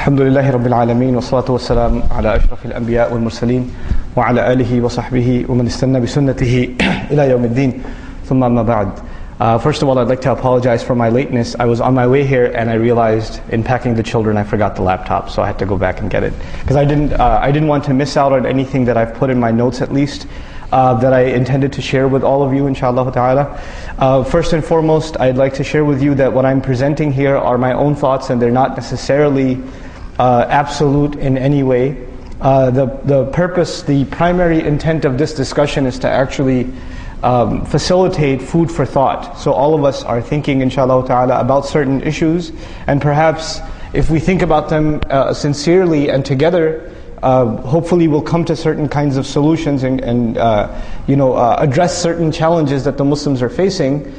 الحمد لله رب العالمين والصلاة والسلام على أشرف الأنبياء والمرسلين وعلى آله وصحبه ومن استنى بسنته إلى يوم الدين ثم أما بعد. First of all, I'd like to apologize for my lateness. I was on my way here and I realized in packing the children I forgot the laptop, so I had to go back and get it. Because I didn't want to miss out on anything that I've put in my notes at least, that I intended to share with all of you, inshallah ta'ala. First and foremost, I'd like to share with you that what I'm presenting here are my own thoughts and they're not necessarily absolute in any way. The purpose, the primary intent of this discussion is to actually facilitate food for thought. So all of us are thinking, inshallah ta'ala, about certain issues, and perhaps if we think about them sincerely and together, hopefully we'll come to certain kinds of solutions and address certain challenges that the Muslims are facing.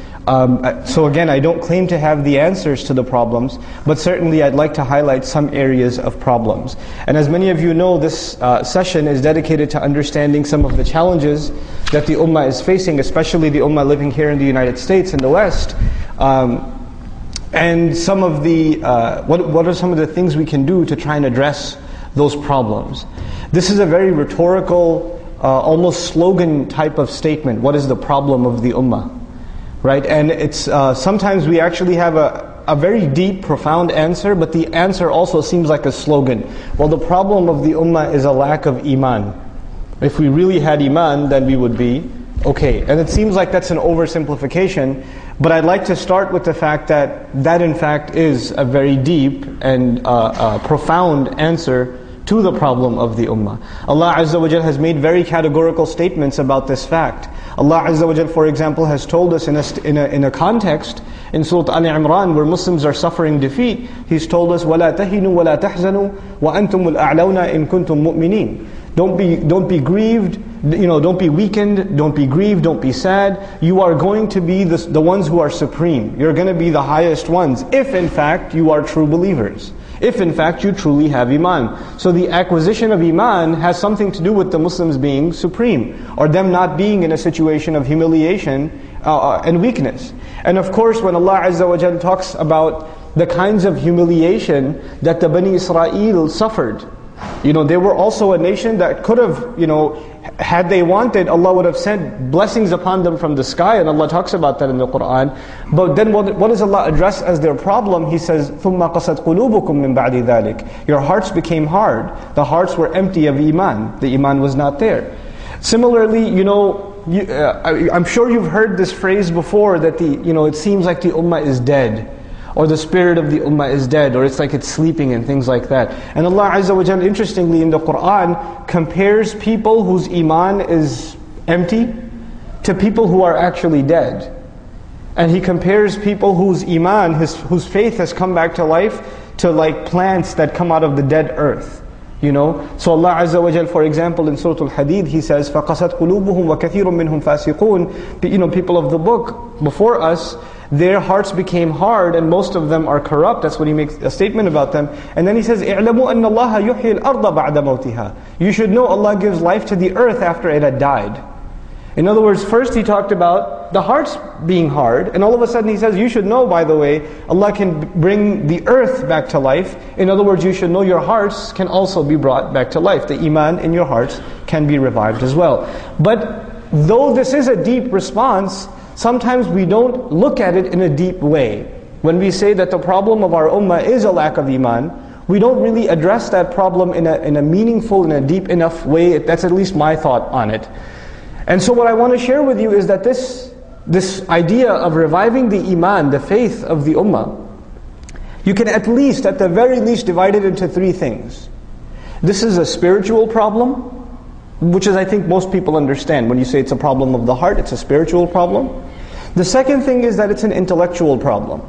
So again, I don't claim to have the answers to the problems, but certainly I'd like to highlight some areas of problems. And as many of you know, this session is dedicated to understanding some of the challenges that the Ummah is facing, especially the Ummah living here in the United States, in the West. And some of the, what are some of the things we can do to try and address those problems. This is a very rhetorical, almost slogan type of statement. What is the problem of the Ummah? Right? And it's sometimes we actually have a very deep, profound answer, but the answer also seems like a slogan. Well, the problem of the Ummah is a lack of Iman. If we really had Iman, then we would be okay. And it seems like that's an oversimplification, but I'd like to start with the fact that that in fact is a very deep and profound answer to the problem of the Ummah. Allah Azza wa Jal has made very categorical statements about this fact. Allah Azza wa Jal, for example, has told us in a context in Surah Al-Imran where Muslims are suffering defeat. He's told us, وَلَا تَهِنُوا وَلَا تَحْزَنُوا وَأَنْتُمُ الْأَعْلَوْنَا إِن كُنْتُم مُؤْمِنِينَ. Don't be grieved, don't be weakened, don't be grieved, don't be sad. You are going to be the ones who are supreme. You're going to be the highest ones, if in fact you are true believers. If in fact you truly have Iman. So the acquisition of Iman has something to do with the Muslims being supreme, or them not being in a situation of humiliation and weakness. And of course, when Allah Azza wa Jalla talks about the kinds of humiliation that the Bani Israel suffered, they were also a nation that could have, had they wanted, Allah would have sent blessings upon them from the sky, and Allah talks about that in the Qur'an. But then what does Allah address as their problem? He says, ثُمَّ قَسَتْ قُلُوبُكُم مِّن بَعْدِ ذَلِكَ. Your hearts became hard. The hearts were empty of Iman. The Iman was not there. Similarly, I'm sure you've heard this phrase before that it seems like the Ummah is dead, or the spirit of the Ummah is dead, or it's like it's sleeping and things like that. And Allah Azza wa Jalla, interestingly in the Qur'an, compares people whose Iman is empty to people who are actually dead. And He compares people whose Iman, whose faith has come back to life, to like plants that come out of the dead earth. So Allah Azza wa Jalla, for example, in Surah Al-Hadid, He says, فَقَسَتْ قُلُوبُهُمْ وَكَثِيرٌ مِّنْهُمْ فَاسِقُونَ. People of the book before us, their hearts became hard and most of them are corrupt. That's what He makes a statement about them. And then He says, اعلموا أن الله يحيي الأرض بعد موتها. You should know Allah gives life to the earth after it had died. In other words, first He talked about the hearts being hard, and all of a sudden He says, you should know, by the way, Allah can bring the earth back to life. In other words, you should know your hearts can also be brought back to life. The Iman in your hearts can be revived as well. But though this is a deep response, sometimes we don't look at it in a deep way. When we say that the problem of our Ummah is a lack of Iman, we don't really address that problem in a meaningful, in a deep enough way. That's at least my thought on it. And so what I want to share with you is that this idea of reviving the Iman, the faith of the Ummah, you can at the very least divide it into three things. This is a spiritual problem, which is I think most people understand. When you say it's a problem of the heart, it's a spiritual problem. The second thing is that it's an intellectual problem.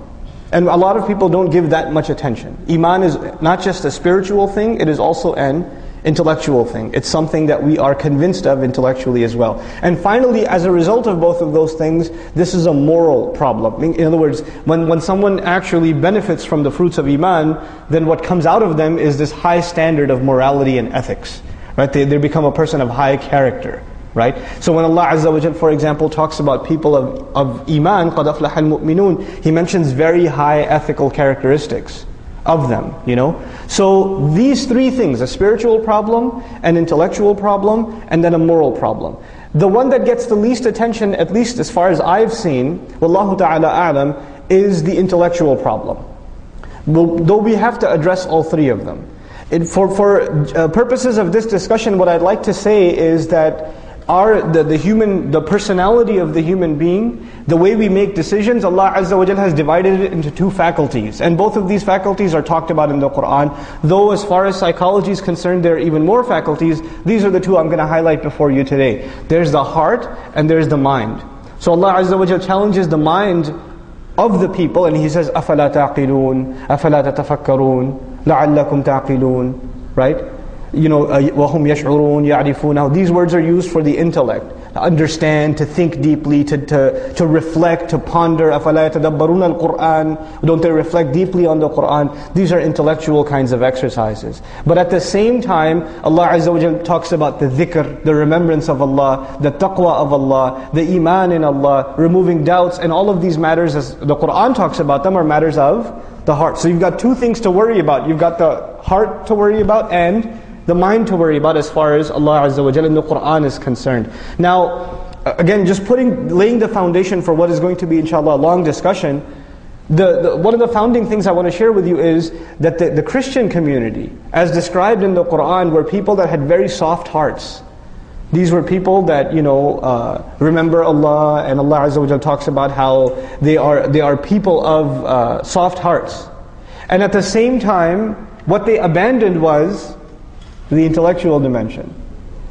And a lot of people don't give that much attention. Iman is not just a spiritual thing, it is also an intellectual thing. It's something that we are convinced of intellectually as well. And finally, as a result of both of those things, this is a moral problem. In other words, when someone actually benefits from the fruits of Iman, then what comes out of them is this high standard of morality and ethics. Right? They become a person of high character. Right? So when Allah Azza wa Jal, for example, talks about people of Iman, قَدْ أَفْلَحَ الْمُؤْمِنُونَ, He mentions very high ethical characteristics of them, So these three things, a spiritual problem, an intellectual problem, and then a moral problem. The one that gets the least attention, at least as far as I've seen, Wallahu ta'ala a'lam, is the intellectual problem. Though we have to address all three of them. For purposes of this discussion, what I'd like to say is that the personality of the human being, the way we make decisions, Allah Azza wa Jal has divided it into two faculties. And both of these faculties are talked about in the Qur'an. Though as far as psychology is concerned, there are even more faculties. These are the two I'm going to highlight before you today. There's the heart and there's the mind. So Allah Azza wa Jal challenges the mind of the people, and He says, أَفَلَا تَعْقِلُونَ أَفَلَا تَتَفَكَّرُونَ لَعَلَّكُمْ تَعْقِلُونَ. Right? وَهُمْ يَشْعُرُونَ يَعْرِفُونَ. These words are used for the intellect, to understand, to think deeply, to reflect, to ponder. أَفَلَا يَتَدَبَّرُونَ الْقُرْآنَ. Don't they reflect deeply on the Qur'an? These are intellectual kinds of exercises. But at the same time, Allah Azza wa Jalla talks about the dhikr, the remembrance of Allah, the taqwa of Allah, the iman in Allah, removing doubts, and all of these matters, as the Qur'an talks about them, are matters of the heart. So you've got two things to worry about. You've got the heart to worry about and the mind to worry about as far as Allah Azza wa Jalla in the Qur'an is concerned. Now, again, just laying the foundation for what is going to be, inshallah, a long discussion. One of the founding things I want to share with you is that the Christian community, as described in the Qur'an, were people that had very soft hearts. These were people that, remember Allah, and Allah Azza wa Jalla talks about how they are people of soft hearts. And at the same time, what they abandoned was the intellectual dimension.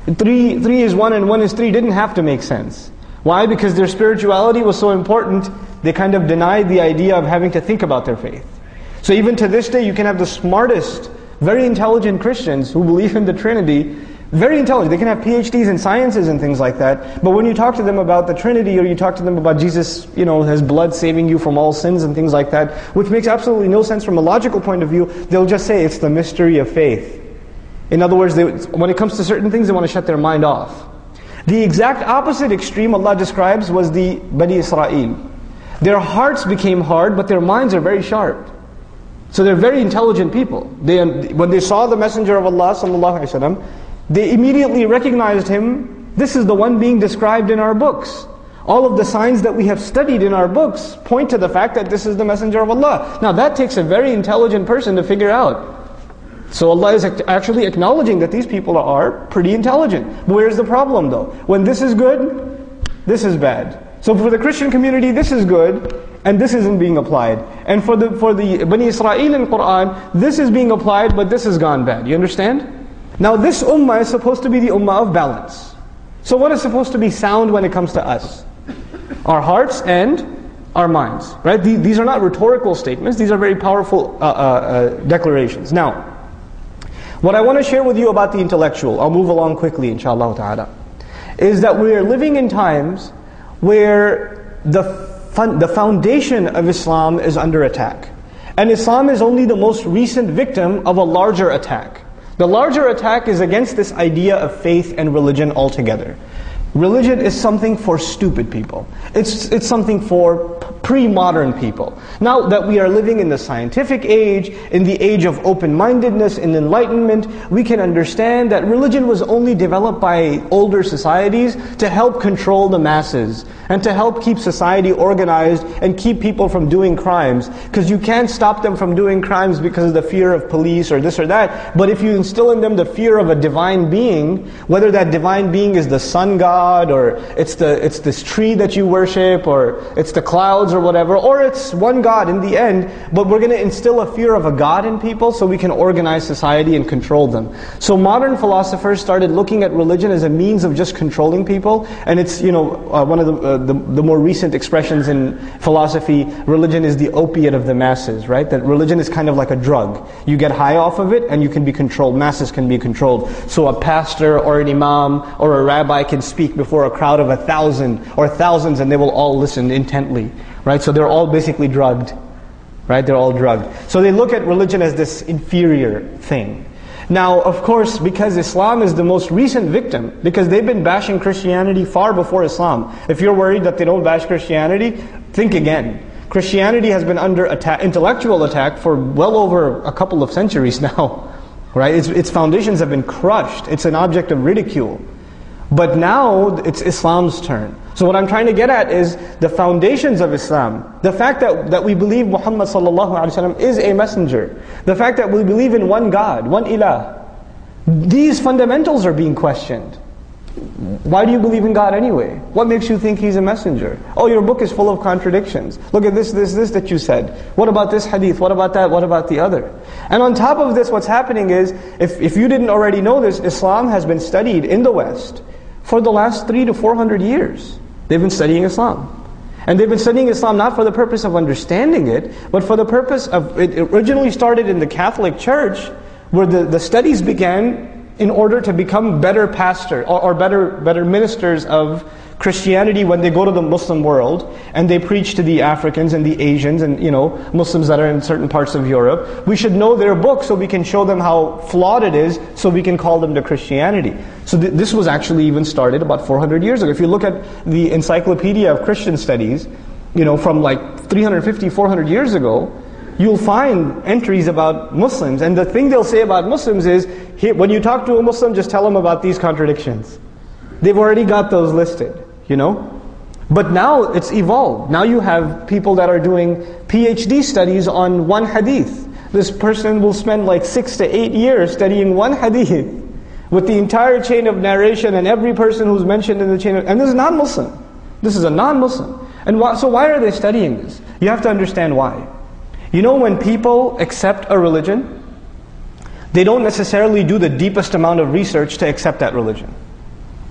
3 is 1 and 1 is 3 didn't have to make sense. Why? Because their spirituality was so important, they kind of denied the idea of having to think about their faith. So even to this day, you can have the smartest, very intelligent Christians who believe in the Trinity, very intelligent. They can have PhDs in sciences and things like that. But when you talk to them about the Trinity, or you talk to them about Jesus, His blood saving you from all sins and things like that, which makes absolutely no sense from a logical point of view, they'll just say it's the mystery of faith. In other words, when it comes to certain things, they want to shut their mind off. The exact opposite extreme Allah describes was the Bani Israel. Their hearts became hard, but their minds are very sharp. So they're very intelligent people. When they saw the Messenger of Allah sallallahu alaihi wasallam, they immediately recognized him. This is the one being described in our books. All of the signs that we have studied in our books point to the fact that this is the Messenger of Allah. Now that takes a very intelligent person to figure out. So Allah is actually acknowledging that these people are pretty intelligent. But where's the problem though? When this is good, this is bad. So for the Christian community, this is good, and this isn't being applied. And for the Bani Israel in Qur'an, this is being applied, but this has gone bad. You understand? Now this ummah is supposed to be the ummah of balance. So what is supposed to be sound when it comes to us? Our hearts and our minds. Right? These are not rhetorical statements. These are very powerful declarations. Now, what I want to share with you about the intellectual, I'll move along quickly inshallah ta'ala, is that we are living in times where the foundation of Islam is under attack. And Islam is only the most recent victim of a larger attack. The larger attack is against this idea of faith and religion altogether. Religion is something for stupid people. It's something for pre-modern people. Now that we are living in the scientific age, in the age of open-mindedness and enlightenment, we can understand that religion was only developed by older societies to help control the masses and to help keep society organized and keep people from doing crimes. Because you can't stop them from doing crimes because of the fear of police or this or that. But if you instill in them the fear of a divine being, whether that divine being is the sun god, or it's this tree that you worship, or it's the clouds or whatever, or it's one God in the end, but we're going to instill a fear of a God in people so we can organize society and control them. So modern philosophers started looking at religion as a means of just controlling people, and it's one of the more recent expressions in philosophy, religion is the opiate of the masses, right? That religion is kind of like a drug. You get high off of it and you can be controlled, masses can be controlled. So a pastor or an imam or a rabbi can speak before a crowd of 1,000 or thousands and they will all listen intently. Right? So they're all basically drugged. Right? They're all drugged. So they look at religion as this inferior thing. Now, of course, because Islam is the most recent victim, because they've been bashing Christianity far before Islam. If you're worried that they don't bash Christianity, think again. Christianity has been under attack, intellectual attack, for well over a couple of centuries now. Right? Its foundations have been crushed. It's an object of ridicule. But now it's Islam's turn. So what I'm trying to get at is the foundations of Islam. The fact that we believe Muhammad sallallahu alaihi wasallam is a messenger. The fact that we believe in one God, one ilah. These fundamentals are being questioned. Why do you believe in God anyway? What makes you think He's a messenger? Oh, your book is full of contradictions. Look at this that you said. What about this hadith? What about that? What about the other? And on top of this, what's happening is, if you didn't already know this, Islam has been studied in the West for the last 300 to 400 years. They've been studying Islam. And they've been studying Islam not for the purpose of understanding it, but for the purpose of, it originally started in the Catholic Church, where the studies began in order to become better pastors or better ministers of Christianity when they go to the Muslim world and they preach to the Africans and the Asians and Muslims that are in certain parts of Europe. We should know their book so we can show them how flawed it is, so we can call them to Christianity. So this was actually even started about 400 years ago. If you look at the Encyclopedia of Christian Studies, from like 350, 400 years ago, you'll find entries about Muslims. And the thing they'll say about Muslims is, when you talk to a Muslim, just tell them about these contradictions. They've already got those listed, But now it's evolved. Now you have people that are doing PhD studies on one hadith. This person will spend like 6 to 8 years studying one hadith with the entire chain of narration and every person who's mentioned in the chain and this is non-Muslim. This is a non-Muslim. And so why are they studying this? You have to understand why. When people accept a religion, they don't necessarily do the deepest amount of research to accept that religion.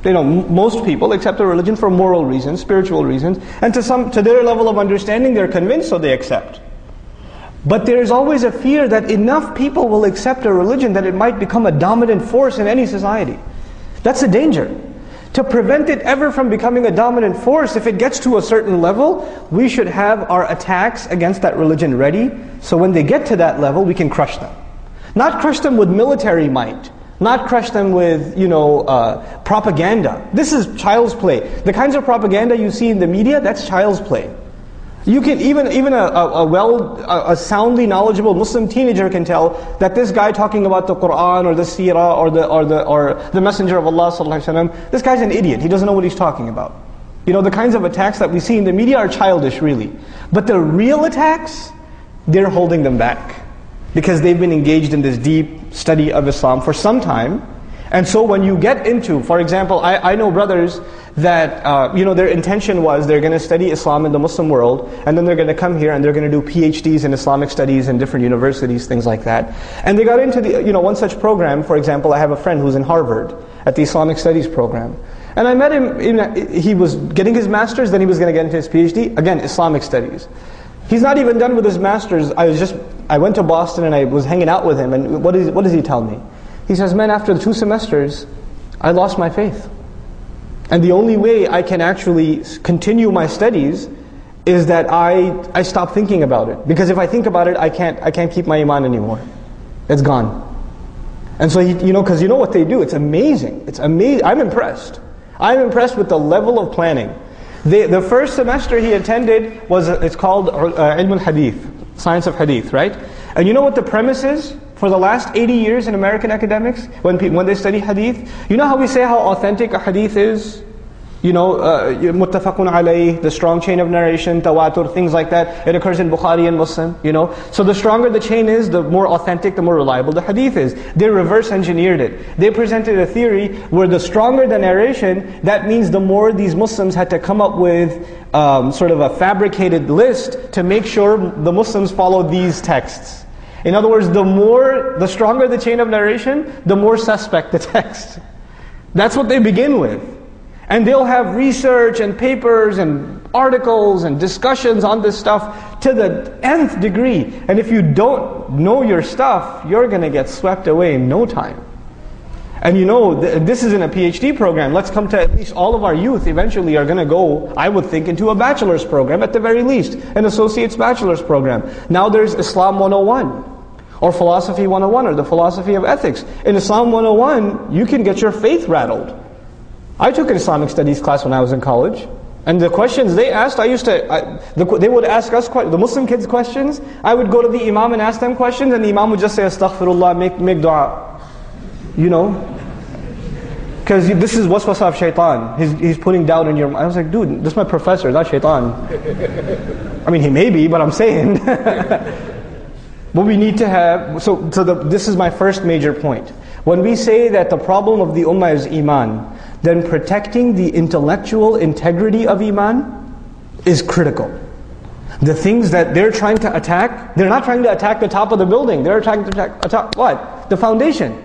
Most people accept a religion for moral reasons, spiritual reasons, and to their level of understanding, they're convinced, so they accept. But there is always a fear that enough people will accept a religion that it might become a dominant force in any society. That's a danger. To prevent it ever from becoming a dominant force, if it gets to a certain level, we should have our attacks against that religion ready, so when they get to that level, we can crush them. Not crush them with military might, not crush them with, propaganda. This is child's play. The kinds of propaganda you see in the media, that's child's play. You can even a soundly knowledgeable Muslim teenager can tell that this guy talking about the Quran or the Seerah or the Messenger of Allah sallallahu alaihi wasallam, this guy's an idiot. He doesn't know what he's talking about. The kinds of attacks that we see in the media are childish, really. But the real attacks, they're holding them back because they've been engaged in this deep study of Islam for some time. And so when you get into, for example, I know brothers that, their intention was they're going to study Islam in the Muslim world, and then they're going to come here and they're going to do PhDs in Islamic studies in different universities, things like that. And they got into one such program. For example, I have a friend who's in Harvard at the Islamic Studies program. And I met him, he was getting his master's, then he was going to get into his PhD, again, Islamic studies. He's not even done with his master's. I went to Boston and I was hanging out with him, and what does he tell me? He says, man, after the 2 semesters, I lost my faith. And the only way I can actually continue my studies is that I stop thinking about it. Because if I think about it, I can't keep my iman anymore. It's gone. And so, because you know what they do, it's amazing. It's amazing. I'm impressed. I'm impressed with the level of planning. The first semester he attended it's called Ilm al-Hadith, Science of Hadith, right? And you know what the premise is? For the last 80 years in American academics, when they study hadith, you know how we say how authentic a hadith is? Muttafaqun alayh, the strong chain of narration, tawatur, things like that. It occurs in Bukhari and Muslim, So the stronger the chain is, the more authentic, the more reliable the hadith is. They reverse engineered it. They presented a theory where the stronger the narration, that means the more these Muslims had to come up with sort of a fabricated list to make sure the Muslims follow these texts. In other words, the stronger the chain of narration, the more suspect the text. That's what they begin with. And they'll have research and papers and articles and discussions on this stuff to the nth degree. And if you don't know your stuff, you're going to get swept away in no time. And this isn't a PhD program. Let's come to at least all of our youth eventually are going to go, I would think, into a bachelor's program at the very least. An associate's bachelor's program. Now there's Islam 101. Or Philosophy 101, or the Philosophy of Ethics. In Islam 101, you can get your faith rattled. I took an Islamic studies class when I was in college. And the questions they asked, they would ask us, the Muslim kids questions. I would go to the Imam and ask them questions, and the Imam would just say, Astaghfirullah, make dua. You know? Because this is waswasa of shaitan. He's putting doubt in your mind. I was like, dude, this is my professor, not shaitan. I mean, he may be, but I'm saying. But we need to have, this is my first major point. When we say that the problem of the ummah is iman, then protecting the intellectual integrity of iman is critical. The things that they're trying to attack, they're not trying to attack the top of the building. They're trying to attack what? The foundation.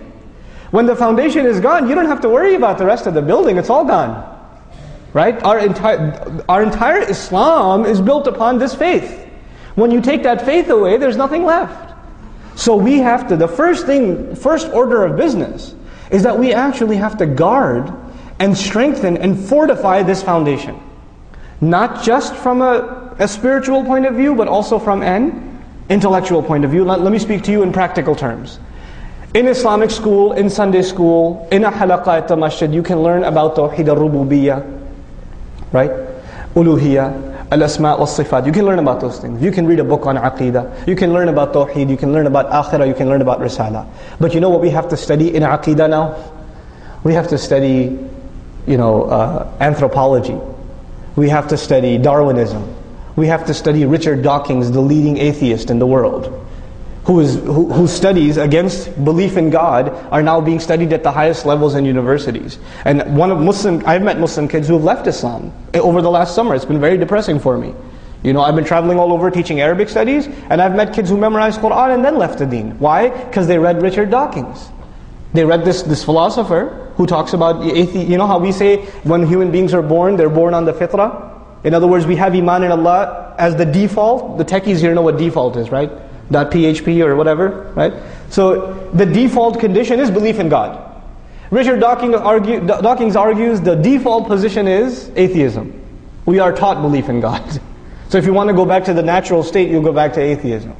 When the foundation is gone, you don't have to worry about the rest of the building. It's all gone. Right? Our entire Islam is built upon this faith. When you take that faith away, there's nothing left. So we have to, the first order of business is that we actually have to guard and strengthen and fortify this foundation. Not just from a spiritual point of view, but also from an intellectual point of view. Let me speak to you in practical terms. In Islamic school, in Sunday school, in a halaqah at the masjid, you can learn about Tawheed al-Rububiyyah, right? Uluhiyyah, al-Asma' wal-Sifat. You can learn about those things. You can read a book on Aqidah. You can learn about Tawheed. You can learn about Akhirah. You can learn about Risala. But you know what we have to study in Aqidah now? We have to study, anthropology. We have to study Darwinism. We have to study Richard Dawkins, the leading atheist in the world, whose studies against belief in God are now being studied at the highest levels in universities. And I've met Muslim kids who have left Islam over the last summer. It's been very depressing for me. I've been traveling all over teaching Arabic studies, and I've met kids who memorized Quran and then left the deen. Why? Because they read Richard Dawkins. They read this philosopher who talks about how we say when human beings are born, they're born on the fitrah. In other words, we have iman in Allah as the default. The techies here know what default is, right? .php or whatever, right? So the default condition is belief in God. Richard Dawkins argues the default position is atheism. We are taught belief in God. So if you want to go back to the natural state, you'll go back to atheism,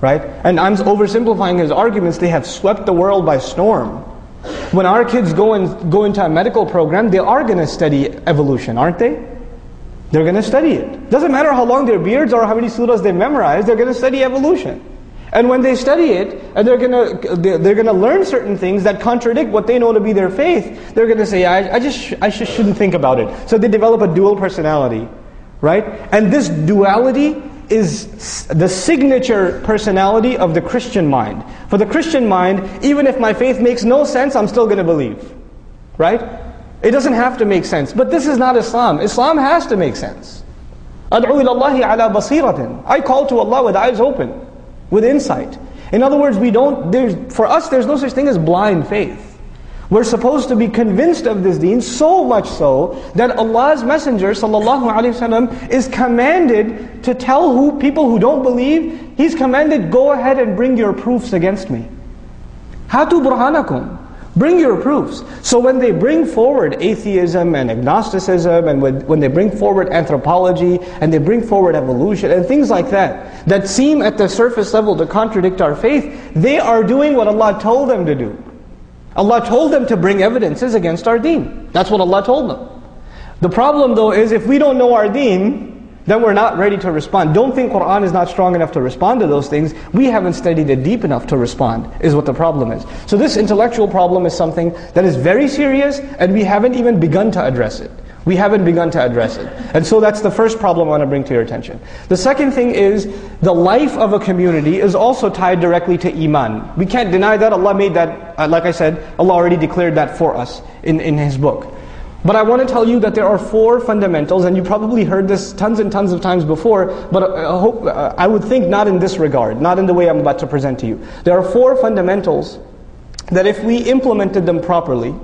right? And I'm oversimplifying his arguments. They have swept the world by storm. When our kids go into a medical program, they are going to study evolution, aren't they? They're going to study it. Doesn't matter how long their beards or how many surahs they memorize, they're going to study evolution. And when they study it, and they're going to learn certain things that contradict what they know to be their faith, they're going to say, I just shouldn't think about it. So they develop a dual personality, right? And this duality is the signature personality of the Christian mind. For the Christian mind, even if my faith makes no sense, I'm still going to believe, right? It doesn't have to make sense. But this is not Islam. Islam has to make sense. أَدْعُوا إِلَى اللَّهِ عَلَى بَصِيرَةٍ. I call to Allah with eyes open, with insight. In other words, for us there's no such thing as blind faith. We're supposed to be convinced of this deen, so much so that Allah's Messenger ﷺ is commanded to tell people who don't believe, He's commanded, go ahead and bring your proofs against me. هَاتُوا بُرْهَانَكُمْ. Bring your proofs. So when they bring forward atheism and agnosticism, and when they bring forward anthropology, and they bring forward evolution, and things like that seem at the surface level to contradict our faith, they are doing what Allah told them to do. Allah told them to bring evidences against our deen. That's what Allah told them. The problem though is if we don't know our deen, then we're not ready to respond. Don't think Qur'an is not strong enough to respond to those things. We haven't studied it deep enough to respond, is what the problem is. So this intellectual problem is something that is very serious, and we haven't even begun to address it. We haven't begun to address it. And so that's the first problem I want to bring to your attention. The second thing is, the life of a community is also tied directly to iman. We can't deny that. Allah made that, like I said, Allah already declared that for us in His book. But I want to tell you that there are 4 fundamentals, and you probably heard this tons and tons of times before, but I would think not in this regard, not in the way I'm about to present to you. There are 4 fundamentals that if we implemented them properly,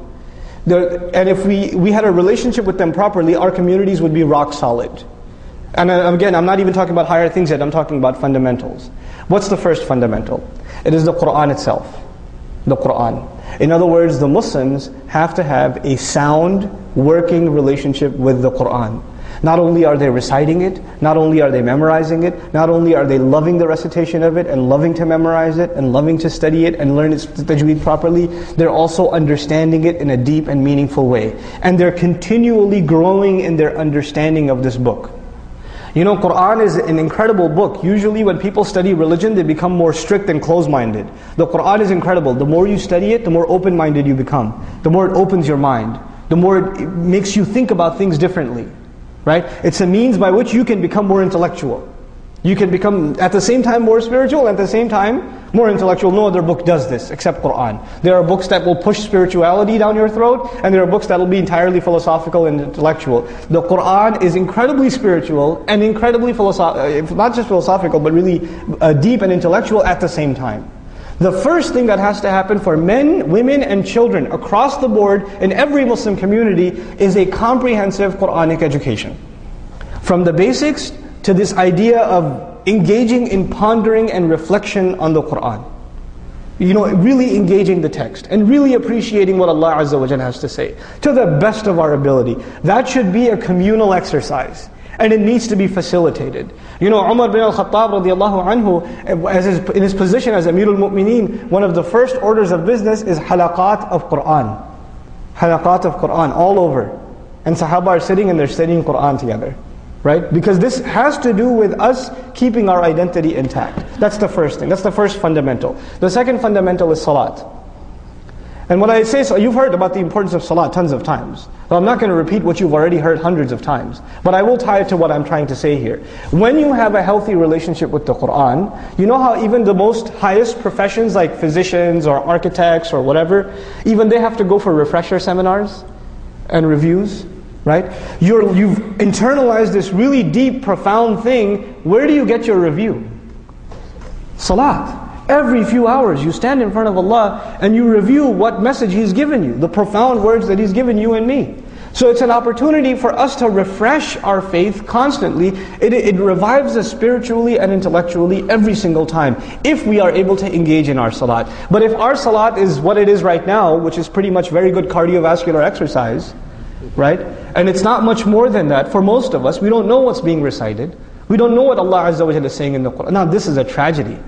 and if we had a relationship with them properly, our communities would be rock solid. And again, I'm not even talking about higher things yet, I'm talking about fundamentals. What's the first fundamental? It is the Qur'an itself. The Qur'an. In other words, the Muslims have to have a sound, working relationship with the Qur'an. Not only are they reciting it, not only are they memorizing it, not only are they loving the recitation of it and loving to memorize it and loving to study it and learn its tajweed properly, they're also understanding it in a deep and meaningful way. And they're continually growing in their understanding of this book. You know, Qur'an is an incredible book. Usually when people study religion, they become more strict and closed-minded. The Qur'an is incredible. The more you study it, the more open-minded you become. The more it opens your mind. The more it makes you think about things differently. Right? It's a means by which you can become more intellectual. You can become, at the same time, more spiritual, and at the same time, more intellectual. No other book does this except Qur'an. There are books that will push spirituality down your throat, and there are books that will be entirely philosophical and intellectual. The Qur'an is incredibly spiritual and incredibly philosophical, not just philosophical, but really deep and intellectual at the same time. The first thing that has to happen for men, women, and children across the board in every Muslim community is a comprehensive Quranic education. From the basics to this idea of engaging in pondering and reflection on the Qur'an. You know, really engaging the text and really appreciating what Allah Azza wa Jalla has to say to the best of our ability. That should be a communal exercise, and it needs to be facilitated. You know, Umar bin al-Khattab radiallahu anhu, in his position as Amirul Mu'mineen, one of the first orders of business is halaqat of Qur'an. Halaqat of Qur'an all over. And Sahaba are sitting and they're studying Qur'an together. Right? Because this has to do with us keeping our identity intact. That's the first thing. That's the first fundamental. The second fundamental is salat. And when I say so, you've heard about the importance of salat tons of times. So I'm not going to repeat what you've already heard hundreds of times. But I will tie it to what I'm trying to say here. When you have a healthy relationship with the Qur'an, you know how even the most highest professions like physicians or architects or whatever, even they have to go for refresher seminars and reviews? Right? You've internalized this really deep, profound thing. Where do you get your review? Salat. Every few hours you stand in front of Allah and you review what message He's given you, the profound words that He's given you and me. So it's an opportunity for us to refresh our faith constantly. It revives us spiritually and intellectually every single time, if we are able to engage in our salat. But if our salat is what it is right now, which is pretty much very good cardiovascular exercise, right? And it's not much more than that. For most of us, we don't know what's being recited. We don't know what Allah Azza wa Jalla is saying in the Qur'an. Now this is a tragedy.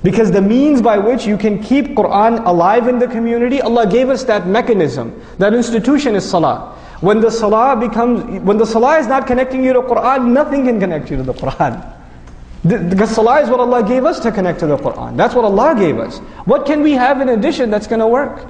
Because the means by which you can keep Qur'an alive in the community, Allah gave us that mechanism. That institution is salah. When the salah is not connecting you to Qur'an, nothing can connect you to the Qur'an. Because salah is what Allah gave us to connect to the Qur'an. That's what Allah gave us. What can we have in addition that's going to work?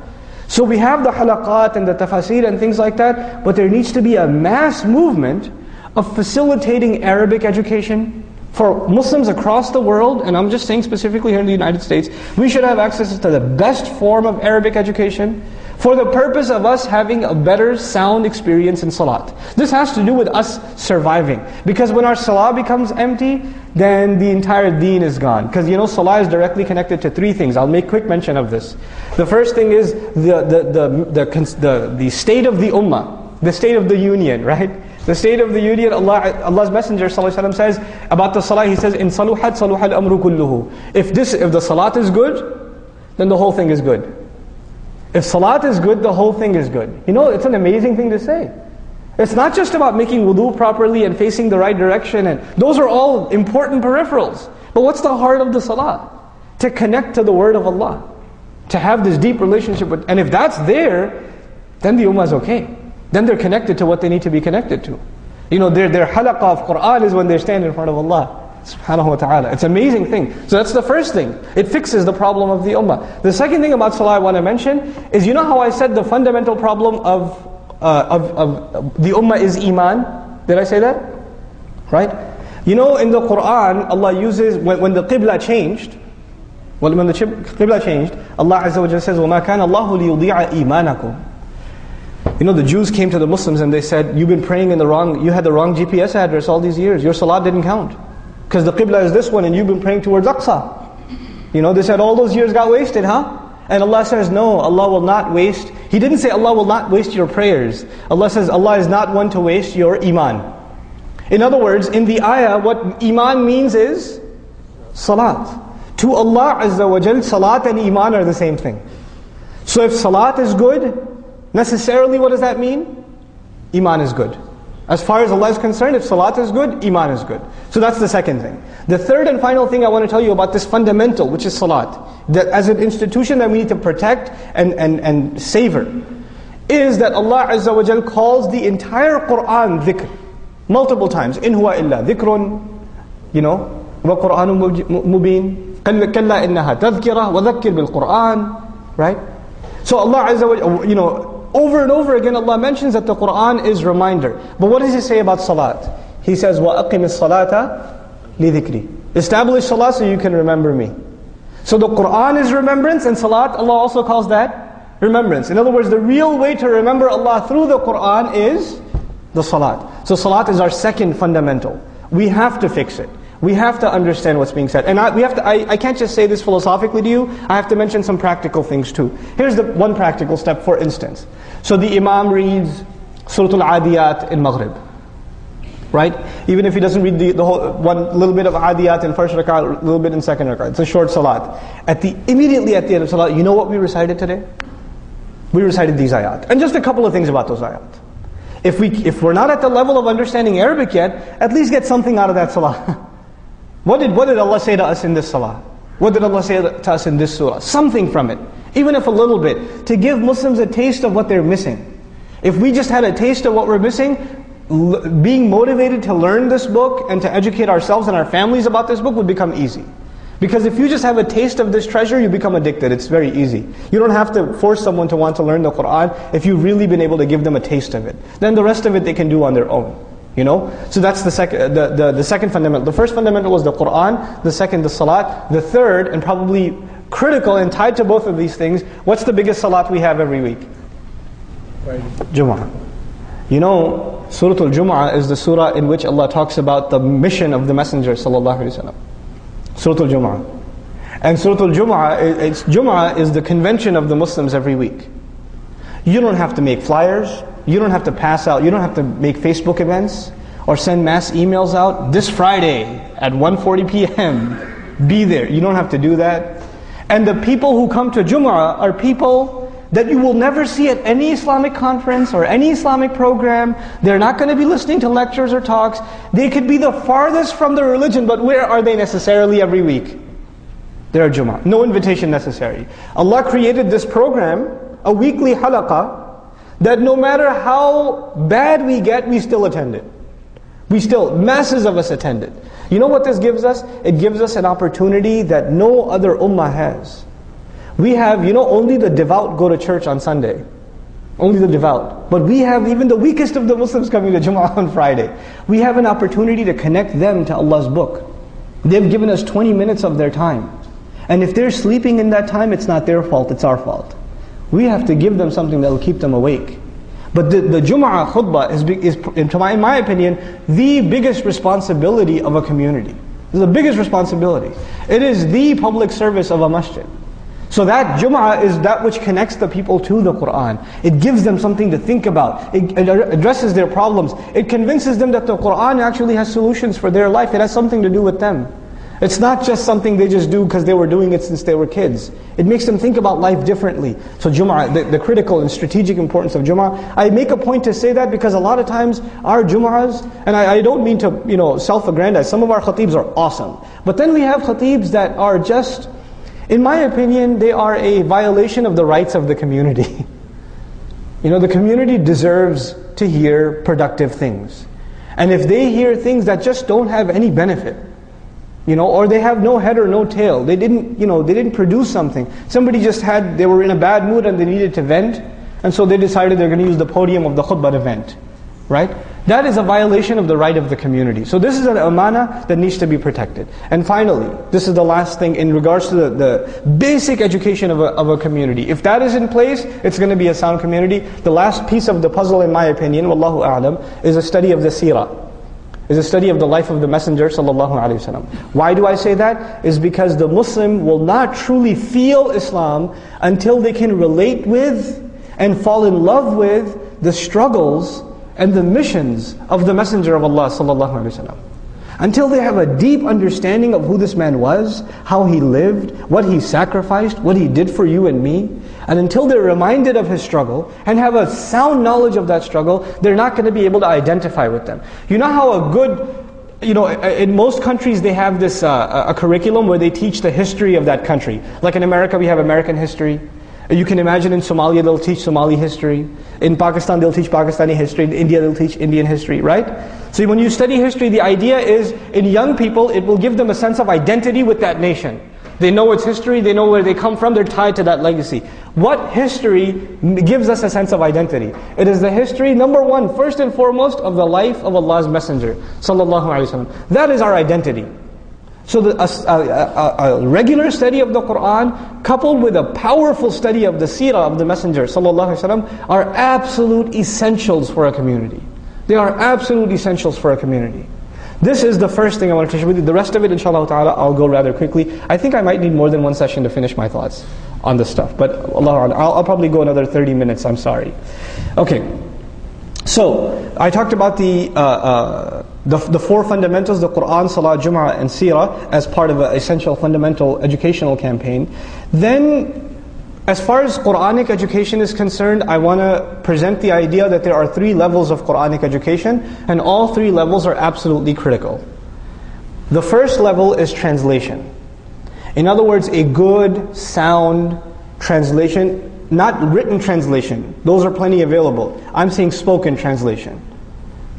So we have the halaqat and the tafasir and things like that, but there needs to be a mass movement of facilitating Arabic education for Muslims across the world, and I'm just saying specifically here in the United States. We should have access to the best form of Arabic education for the purpose of us having a better sound experience in salat. This has to do with us surviving. Because when our salah becomes empty, then the entire deen is gone. Because you know, salah is directly connected to three things. I'll make quick mention of this. The first thing is the state of the ummah, the state of the union, right? The state of the union, Allah's Messenger ﷺ says about the salah, He says, "In saluhat saluha al-amru kulluhu." If the salat is good, then the whole thing is good. If salat is good, the whole thing is good. You know, it's an amazing thing to say. It's not just about making wudu properly and facing the right direction, and those are all important peripherals. But what's the heart of the salah? To connect to the word of Allah. To have this deep relationship with, and if that's there, then the ummah is okay. Then they're connected to what they need to be connected to. You know, their halaqah of Qur'an is when they stand in front of Allah subhanahu wa ta'ala. It's an amazing thing. So that's the first thing. It fixes the problem of the ummah. The second thing about salah I want to mention is, you know how I said the fundamental problem of the ummah is iman? Did I say that? Right? You know, in the Qur'an, Allah uses, when the qibla changed, when the qibla changed, Allah Azza wa Jalla says, وَمَا كَانَ اللَّهُ لِيُضِيعَ إِيمَانَكُمْ. You know, the Jews came to the Muslims and they said, you had the wrong GPS address all these years. Your salat didn't count. Because the qibla is this one and you've been praying towards Aqsa. You know, they said all those years got wasted, huh? And Allah says, no, Allah will not waste. He didn't say Allah will not waste your prayers. Allah says Allah is not one to waste your iman. In other words, in the ayah, what iman means is salat. To Allah Azza wa Jal, salat and iman are the same thing. So if salat is good, necessarily what does that mean? Iman is good. As far as Allah is concerned, if salat is good, iman is good. So that's the second thing. The third and final thing I want to tell you about this fundamental, which is salat, that as an institution that we need to protect and savor, is that Allah Azza wa Jal calls the entire Qur'an dhikr, multiple times. In huwa illa dhikrun, wa Qur'anun mubin, kalla innaha tadhkira, wa dhakkir bil Qur'an, right? So Allah Azza wa Jal, over and over again Allah mentions that the Qur'an is reminder. But what does He say about salat? He says, وَأَقِمِ الصَّلَاةَ لِذِكْرِ. Establish salat so you can remember me. So the Qur'an is remembrance, and salat, Allah also calls that remembrance. In other words, the real way to remember Allah through the Qur'an is the salat. So salat is our second fundamental. We have to fix it. We have to understand what's being said. And I can't just say this philosophically to you, I have to mention some practical things too. Here's the one practical step, for instance. So the Imam reads Surah Al-Adiyat in Maghrib. Right? Even if he doesn't read the whole, one little bit of Adiyat in first rak'ah, a little bit in second rak'ah. It's a short salat. Immediately at the end of salat, you know what we recited today? We recited these ayat. And just a couple of things about those ayat. If we're not at the level of understanding Arabic yet, at least get something out of that salah. What did Allah say to us in this salah? What did Allah say to us in this surah? Something from it, even if a little bit, to give Muslims a taste of what they're missing. If we just had a taste of what we're missing, being motivated to learn this book and to educate ourselves and our families about this book would become easy. Because if you just have a taste of this treasure, you become addicted. It's very easy. You don't have to force someone to want to learn the Qur'an if you've really been able to give them a taste of it. Then the rest of it they can do on their own. So that's the second fundamental. The first fundamental was the Qur'an, the second the salat, the third, and probably critical and tied to both of these things, what's the biggest salat we have every week? Jumu'ah. Surah Al-Jumu'ah is the surah in which Allah talks about the mission of the Messenger sallallahu alaihi wasallam. Surah Al-Jumu'ah. And Surah Al-Jumu'ah is the convention of the Muslims every week. You don't have to make flyers. You don't have to pass out, you don't have to make Facebook events or send mass emails out. This Friday at 1:40 p.m. be there. You don't have to do that. And the people who come to Jumu'ah are people that you will never see at any Islamic conference or any Islamic program. They're not going to be listening to lectures or talks. They could be the farthest from the religion, but where are they necessarily every week? They're at Jumu'ah. No invitation necessary. Allah created this program, a weekly halaqah, that no matter how bad we get, we still attend it. Masses of us attend it. You know what this gives us? It gives us an opportunity that no other ummah has. We have, only the devout go to church on Sunday. Only the devout. But we have even the weakest of the Muslims coming to Jumu'ah on Friday. We have an opportunity to connect them to Allah's book. They've given us 20 minutes of their time. And if they're sleeping in that time, it's not their fault, it's our fault. We have to give them something that will keep them awake. But the Jumu'ah khutbah is, in my opinion, the biggest responsibility of a community. It's the biggest responsibility. It is the public service of a masjid. So that Jumu'ah is that which connects the people to the Qur'an. It gives them something to think about. It addresses their problems. It convinces them that the Qur'an actually has solutions for their life. It has something to do with them. It's not just something they just do because they were doing it since they were kids. It makes them think about life differently. So Jumu'ah, the critical and strategic importance of Jumu'ah, I make a point to say that because a lot of times our Jumu'ahs, and I don't mean to self-aggrandize, some of our khatibs are awesome. But then we have khatibs that are just, in my opinion, they are a violation of the rights of the community. The community deserves to hear productive things. And if they hear things that just don't have any benefit, or they have no head or no tail. They didn't produce something. Somebody they were in a bad mood and they needed to vent, and so they decided they're going to use the podium of the khutbah to vent. Right? That is a violation of the right of the community. So this is an amana that needs to be protected. And finally, this is the last thing in regards to the basic education of a community. If that is in place, it's going to be a sound community. The last piece of the puzzle, in my opinion, wallahu a'lam, is a study of the seerah. Is a study of the life of the Messenger sallallahu alaihi wasallam. Why do I say that? Is because the Muslim will not truly feel Islam until they can relate with and fall in love with the struggles and the missions of the Messenger of Allah sallallahu alaihi wasallam. Until they have a deep understanding of who this man was, how he lived, what he sacrificed, what he did for you and me. And until they're reminded of his struggle and have a sound knowledge of that struggle, they're not going to be able to identify with them. You know how a good, in most countries they have this a curriculum where they teach the history of that country. Like in America we have American history. You can imagine in Somalia they'll teach Somali history. In Pakistan they'll teach Pakistani history. In India they'll teach Indian history, right? So when you study history, the idea is in young people it will give them a sense of identity with that nation. They know its history, they know where they come from, they're tied to that legacy. What history gives us a sense of identity? It is the history, number one, first and foremost, of the life of Allah's Messenger, sallallahu alaihi wasallam. That is our identity. So a regular study of the Qur'an coupled with a powerful study of the seerah of the Messenger sallallahu alaihi wasallam are absolute essentials for a community. They are absolute essentials for a community. This is the first thing I want to share with you. The rest of it, inshallah ta'ala, I'll go rather quickly. I think I might need more than one session to finish my thoughts on this stuff. But I'll probably go another 30 minutes, I'm sorry. Okay. So, I talked about the four fundamentals, the Qur'an, Salah, Jum'ah, and Seerah, as part of an essential fundamental educational campaign. Then, as far as Quranic education is concerned, I want to present the idea that there are three levels of Quranic education, and all three levels are absolutely critical. The first level is translation. In other words, a good, sound translation. Not written translation. Those are plenty available. I'm saying spoken translation.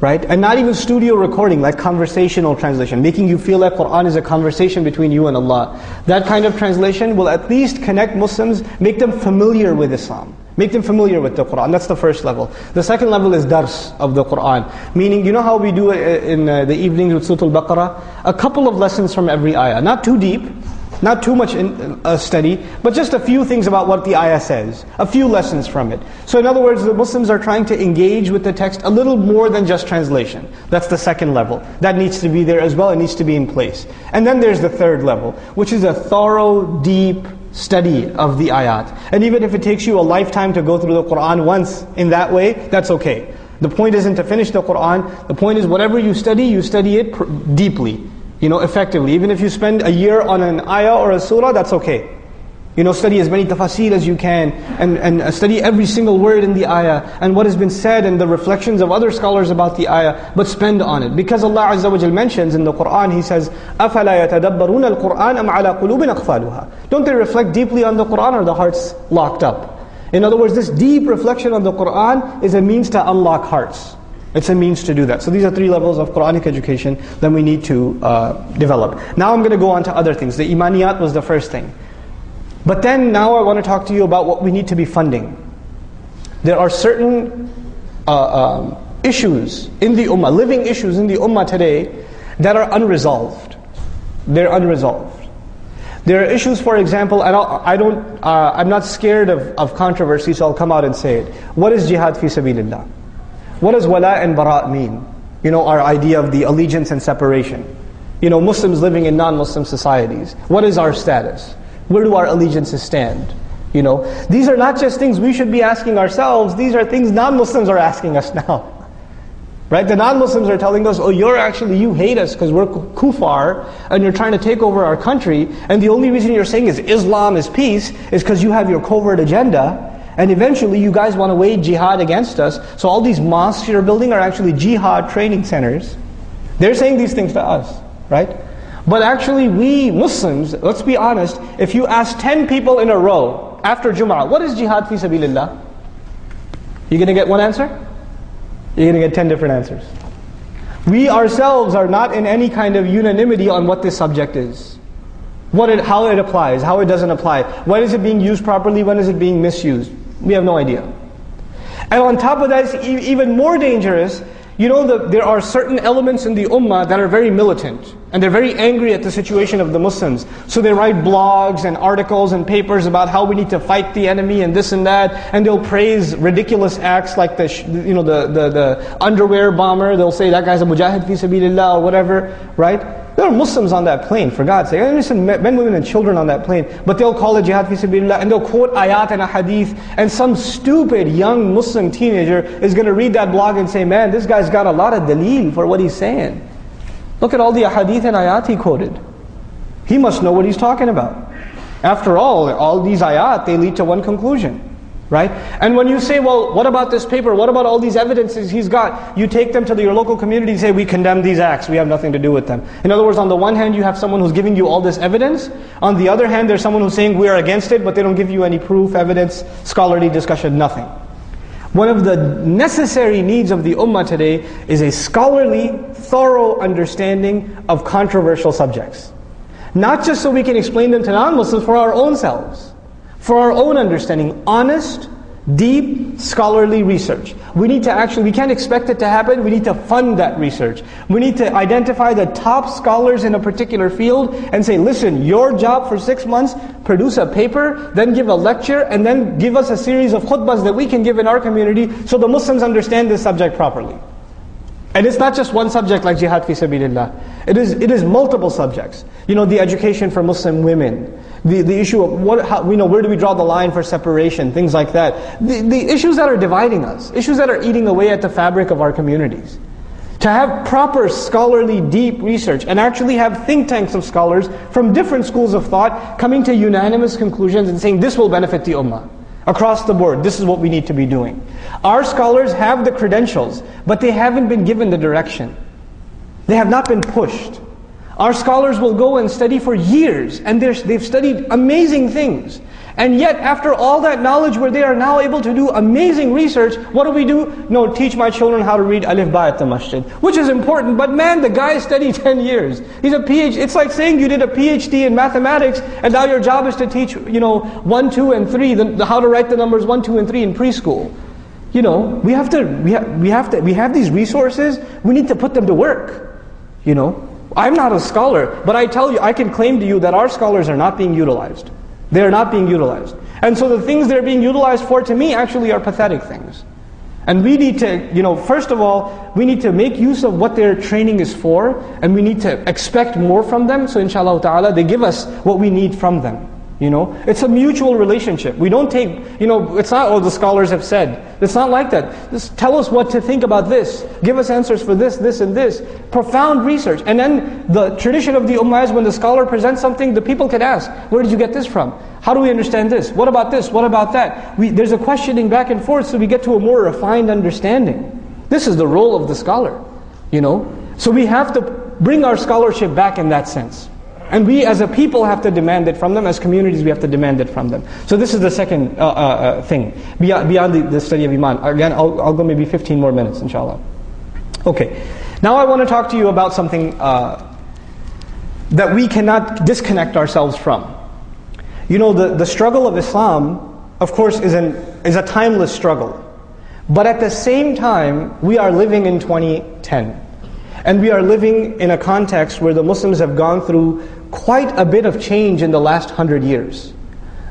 Right? And not even studio recording, like conversational translation, making you feel like Qur'an is a conversation between you and Allah. That kind of translation will at least connect Muslims, make them familiar with Islam. Make them familiar with the Qur'an. That's the first level. The second level is dars of the Qur'an. Meaning, you know how we do it in the evenings with Surah Al-Baqarah? A couple of lessons from every ayah. Not too deep. Not too much study, but just a few things about what the ayah says. A few lessons from it. So in other words, the Muslims are trying to engage with the text a little more than just translation. That's the second level. That needs to be there as well. It needs to be in place. And then there's the third level, which is a thorough, deep study of the ayat. And even if it takes you a lifetime to go through the Qur'an once in that way, that's okay. The point isn't to finish the Qur'an. The point is whatever you study it deeply. Effectively. Even if you spend a year on an ayah or a surah, that's okay. Study as many tafasir as you can, and study every single word in the ayah, and what has been said, and the reflections of other scholars about the ayah, but spend on it. Because Allah Azza wa Jal mentions in the Qur'an, He says, أَفَلَا يَتَدَبَّرُونَ الْقُرْآنَ أَمْ عَلَى قُلُوبٍ أَقْفَالُهَا. Don't they reflect deeply on the Qur'an, or the heart's locked up? In other words, this deep reflection on the Qur'an is a means to unlock hearts. It's a means to do that. So these are three levels of Quranic education that we need to develop. Now I'm going to go on to other things. The imaniyat was the first thing. But then now I want to talk to you about what we need to be funding. There are certain issues in the ummah, living issues in the ummah today that are unresolved. They're unresolved. There are issues, for example, I'm not scared of controversy, so I'll come out and say it. What is jihad fi sabilillah? What does wala and bara mean? Our idea of the allegiance and separation. Muslims living in non-Muslim societies. What is our status? Where do our allegiances stand? These are not just things we should be asking ourselves. These are things non-Muslims are asking us now. Right? The non-Muslims are telling us, you hate us because we're kuffar and you're trying to take over our country, and the only reason you're saying is Islam is peace is because you have your covert agenda. And eventually you guys want to wage jihad against us. So all these mosques you're building are actually jihad training centers. They're saying these things to us, right? But actually we Muslims, let's be honest, if you ask 10 people in a row after Jum'ah, what is jihad fi sabilillah? You're going to get one answer? You're going to get 10 different answers. We ourselves are not in any kind of unanimity on what this subject is. How it applies, how it doesn't apply. When is it being used properly, when is it being misused? We have no idea. And on top of that, it's even more dangerous. There are certain elements in the ummah that are very militant. And they're very angry at the situation of the Muslims. So they write blogs and articles and papers about how we need to fight the enemy and this and that. And they'll praise ridiculous acts like the underwear bomber. They'll say that guy's a mujahid fi sabilillah or whatever, right? There are Muslims on that plane, for God's sake. I understand men, women and children on that plane. But they'll call it jihad fi sabilillah, and they'll quote ayat and a hadith. And some stupid young Muslim teenager is going to read that blog and say, man, this guy's got a lot of daleel for what he's saying. Look at all the hadith and ayat he quoted. He must know what he's talking about. After all these ayat, they lead to one conclusion. Right? And when you say, well, what about this paper? What about all these evidences he's got? You take them to your local community and say, we condemn these acts. We have nothing to do with them. In other words, on the one hand, you have someone who's giving you all this evidence. On the other hand, there's someone who's saying, we are against it, but they don't give you any proof, evidence, scholarly discussion, nothing. One of the necessary needs of the ummah today is a scholarly, thorough understanding of controversial subjects. Not just so we can explain them to non-Muslims, for our own selves. For our own understanding, honest, deep, scholarly research. We can't expect it to happen, we need to fund that research. We need to identify the top scholars in a particular field and say, listen, your job for 6 months, produce a paper, then give a lecture, and then give us a series of khutbahs that we can give in our community so the Muslims understand this subject properly. And it's not just one subject like jihad fi sabilillah. It is multiple subjects. The education for Muslim women, the issue of where do we draw the line for separation, things like that. The issues that are dividing us, issues that are eating away at the fabric of our communities. To have proper scholarly, deep research and actually have think tanks of scholars from different schools of thought coming to unanimous conclusions and saying this will benefit the ummah. Across the board, this is what we need to be doing. Our scholars have the credentials, but they haven't been given the direction. They have not been pushed. Our scholars will go and study for years, and they've studied amazing things. And yet, after all that knowledge where they are now able to do amazing research, what do? No, teach my children how to read Alif Ba at the masjid. Which is important, but man, the guy studied 10 years. He's a PhD. It's like saying you did a PhD in mathematics, and now your job is to teach, 1, 2, and 3, how to write the numbers 1, 2, and 3 in preschool. We have these resources, we need to put them to work. I'm not a scholar, but I tell you, I can claim to you that our scholars are not being utilized. They are not being utilized. And so the things they're being utilized for, to me, actually are pathetic things. And we need to, first of all, we need to make use of what their training is for, and we need to expect more from them, so inshallah ta'ala, they give us what we need from them. It's a mutual relationship. We don't take, it's not, the scholars have said. It's not like that. Just tell us what to think about this. Give us answers for this, this, and this. Profound research. And then the tradition of the ummah is when the scholar presents something, the people can ask, where did you get this from? How do we understand this? What about this? What about that? There's a questioning back and forth so we get to a more refined understanding. This is the role of the scholar. So we have to bring our scholarship back in that sense. And we as a people have to demand it from them. As communities we have to demand it from them. So this is the second thing. Beyond the study of Iman. Again, I'll go maybe 15 more minutes inshallah. Okay. Now I want to talk to you about something that we cannot disconnect ourselves from. The struggle of Islam, of course, is a timeless struggle. But at the same time, we are living in 2010. And we are living in a context where the Muslims have gone through quite a bit of change in the last 100 years.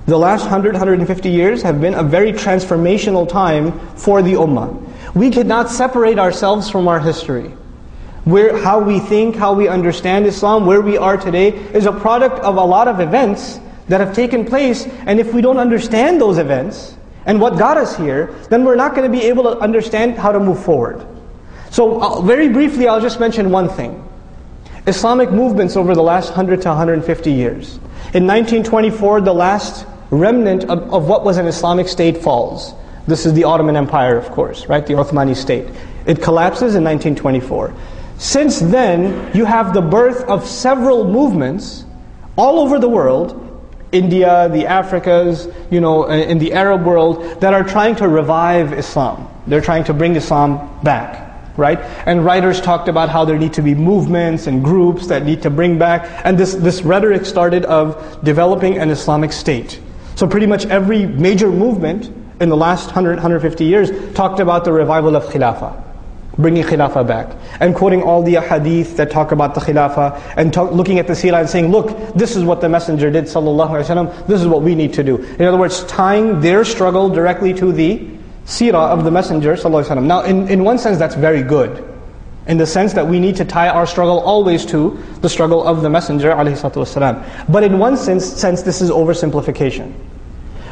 The last 100, 150 years have been a very transformational time for the ummah. We cannot separate ourselves from our history. How we think, how we understand Islam, where we are today, is a product of a lot of events that have taken place. And if we don't understand those events, and what got us here, then we're not going to be able to understand how to move forward. So very briefly, I'll just mention one thing. Islamic movements over the last 100 to 150 years. In 1924, the last remnant of what was an Islamic state falls. This is the Ottoman Empire, of course, right? The Uthmani state. It collapses in 1924. Since then, you have the birth of several movements all over the world, India, the Africas, in the Arab world, that are trying to revive Islam. They're trying to bring Islam back. Right? And writers talked about how there need to be movements and groups that need to bring back, and this rhetoric started of developing an Islamic state. So pretty much every major movement in the last 100, 150 years talked about the revival of Khilafah, bringing Khilafah back, and quoting all the hadith that talk about the Khilafah, and looking at the seerah and saying, look, this is what the Messenger did, sallallahu alaihi wasallam, this is what we need to do. In other words, tying their struggle directly to the seerah of the Messenger sallallahu alaihi wasallam. Now, in one sense, that's very good, in the sense that we need to tie our struggle always to the struggle of the Messenger alaihi salatu wasalam. But in one sense, this is oversimplification.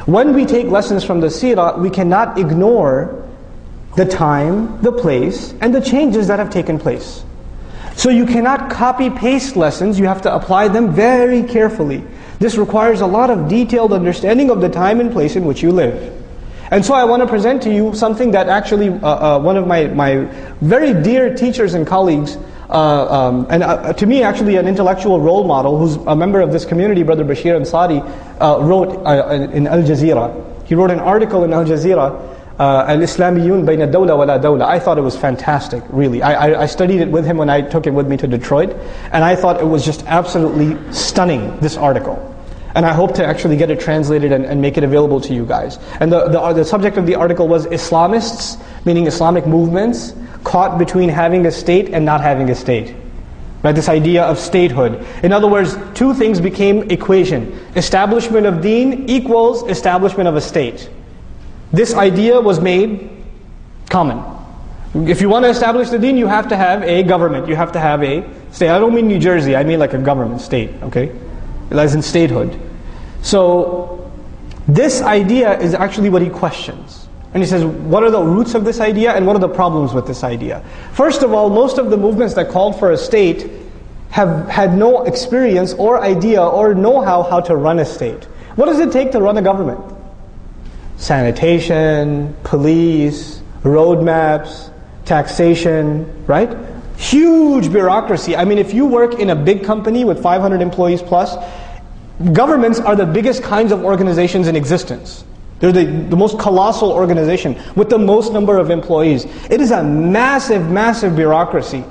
When we take lessons from the seerah, we cannot ignore the time, the place, and the changes that have taken place. So you cannot copy-paste lessons, you have to apply them very carefully. This requires a lot of detailed understanding of the time and place in which you live. And so I want to present to you something that actually one of my very dear teachers and colleagues, and to me actually an intellectual role model, who's a member of this community, Brother Bashir Ansari, wrote in Al Jazeera. He wrote an article in Al Jazeera, Al-Islamiyun bayna dawla wa la dawla. I thought it was fantastic, really. I studied it with him when I took it with me to Detroit, and I thought it was just absolutely stunning, this article. And I hope to actually get it translated and make it available to you guys. And the subject of the article was Islamists, meaning Islamic movements, caught between having a state and not having a state. Right, this idea of statehood. In other words, two things became equation. Establishment of deen equals establishment of a state. This idea was made common. If you want to establish the deen, you have to have a government. You have to have a state. I don't mean New Jersey, I mean like a government state, okay? As in statehood. So, this idea is actually what he questions. And he says, what are the roots of this idea and what are the problems with this idea? First of all, most of the movements that called for a state have had no experience or idea or know-how how to run a state. What does it take to run a government? Sanitation, police, roadmaps, taxation, right? Huge bureaucracy. I mean, if you work in a big company with 500 employees plus, governments are the biggest kinds of organizations in existence. They're the most colossal organization with the most number of employees. It is a massive, massive bureaucracy.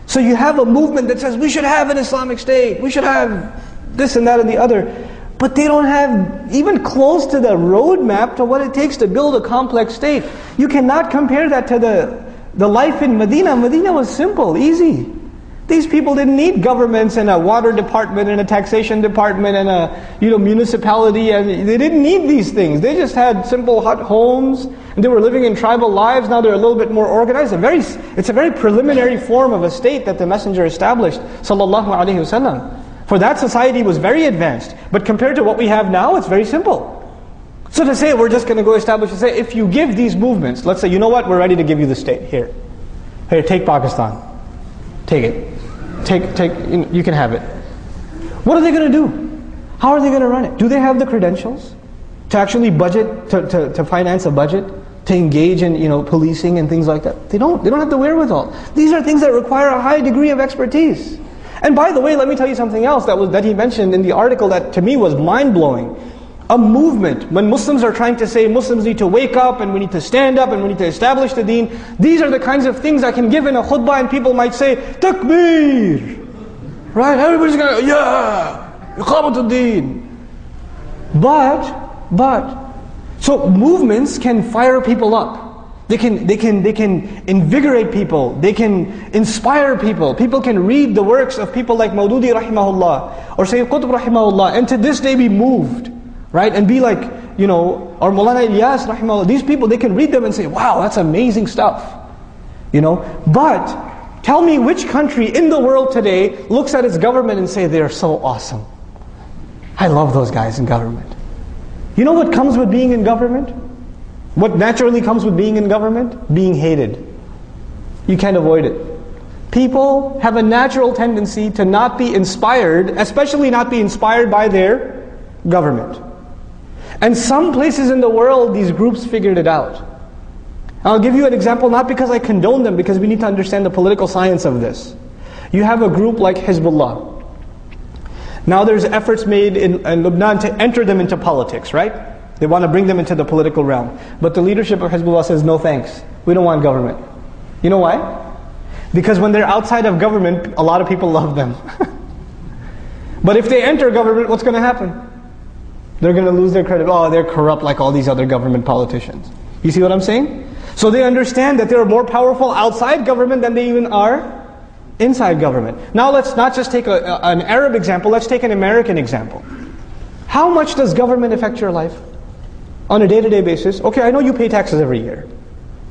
So you have a movement that says, we should have an Islamic state, we should have this and that and the other. But they don't have even close to the roadmap to what it takes to build a complex state. You cannot compare that to the life in Medina. Medina was simple, easy. These people didn't need governments and a water department and a taxation department and a municipality, and they didn't need these things. They just had simple hut homes, and they were living in tribal lives. Now they're a little bit more organized. It's a very preliminary form of a state that the Messenger established, sallallahu alaihi wasallam. For that society was very advanced, but compared to what we have now, it's very simple. So to say we're just going to go establish, say if you give these movements, let's say, you know what, we're ready to give you the state. Here, take Pakistan, take it. You can have it. What are they going to do? How are they going to run it? Do they have the credentials to actually budget, to finance a budget, to engage in policing and things like that? They don't have the wherewithal. These are things that require a high degree of expertise. And by the way, let me tell you something else that he mentioned in the article that to me was mind-blowing. A movement, when Muslims are trying to say Muslims need to wake up and we need to stand up and we need to establish the deen, these are the kinds of things I can give in a khutbah and people might say, Takbir! Right? Everybody's going to, yeah! Iqamatul deen! But, so movements can fire people up. They can invigorate people. They can inspire people. People can read the works of people like Maududi rahimahullah or Sayyid Qutb rahimahullah and to this day be moved. Right? And be like, or Maulana Ilyas rahimahullah. These people, they can read them and say, wow, that's amazing stuff. But tell me which country in the world today looks at its government and say, they're so awesome. I love those guys in government. You know what comes with being in government? What naturally comes with being in government? Being hated. You can't avoid it. People have a natural tendency to not be inspired, especially not be inspired by their government. And some places in the world, these groups figured it out. I'll give you an example, not because I condone them, because we need to understand the political science of this. You have a group like Hezbollah. Now there's efforts made in Lebanon to enter them into politics, right? They want to bring them into the political realm. But the leadership of Hezbollah says, no thanks, we don't want government. You know why? Because when they're outside of government, a lot of people love them. But if they enter government, what's going to happen? They're going to lose their credit. Oh, they're corrupt like all these other government politicians. You see what I'm saying? So they understand that they're more powerful outside government than they even are inside government. Now let's not just take an Arab example, let's take an American example. How much does government affect your life? On a day-to-day basis. Okay, I know you pay taxes every year.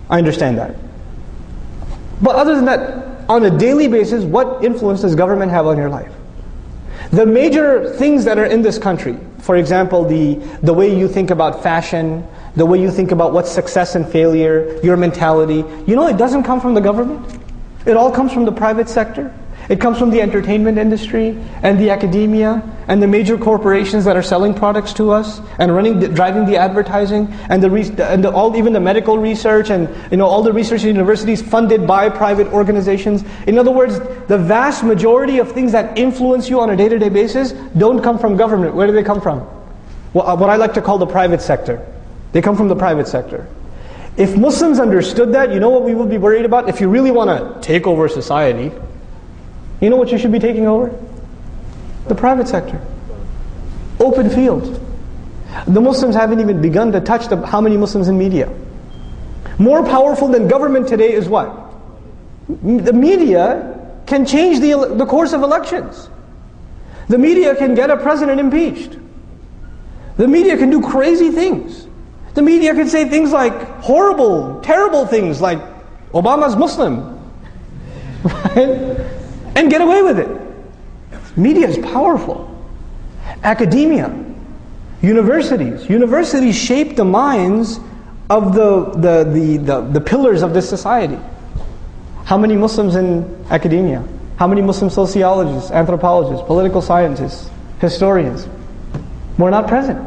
I understand that. But other than that, on a daily basis, what influence does government have on your life? The major things that are in this country, for example, the way you think about fashion, the way you think about what's success and failure, your mentality, it doesn't come from the government. It all comes from the private sector. It comes from the entertainment industry and the academia and the major corporations that are selling products to us and driving the advertising and even the medical research and all the research universities funded by private organizations. In other words, the vast majority of things that influence you on a day-to-day basis don't come from government. Where do they come from? Well, what I like to call the private sector. They come from the private sector. If Muslims understood that, you know what we would be worried about? If you really want to take over society, you know what you should be taking over? The private sector. Open field. The Muslims haven't even begun to touch how many Muslims in media. More powerful than government today is what? The media can change the course of elections. The media can get a president impeached. The media can do crazy things. The media can say things like horrible, terrible things like Obama's Muslim, right? And get away with it. Media is powerful. Academia, universities shape the minds of the pillars of this society. How many Muslims in academia? How many Muslim sociologists, anthropologists, political scientists, historians? We're not present.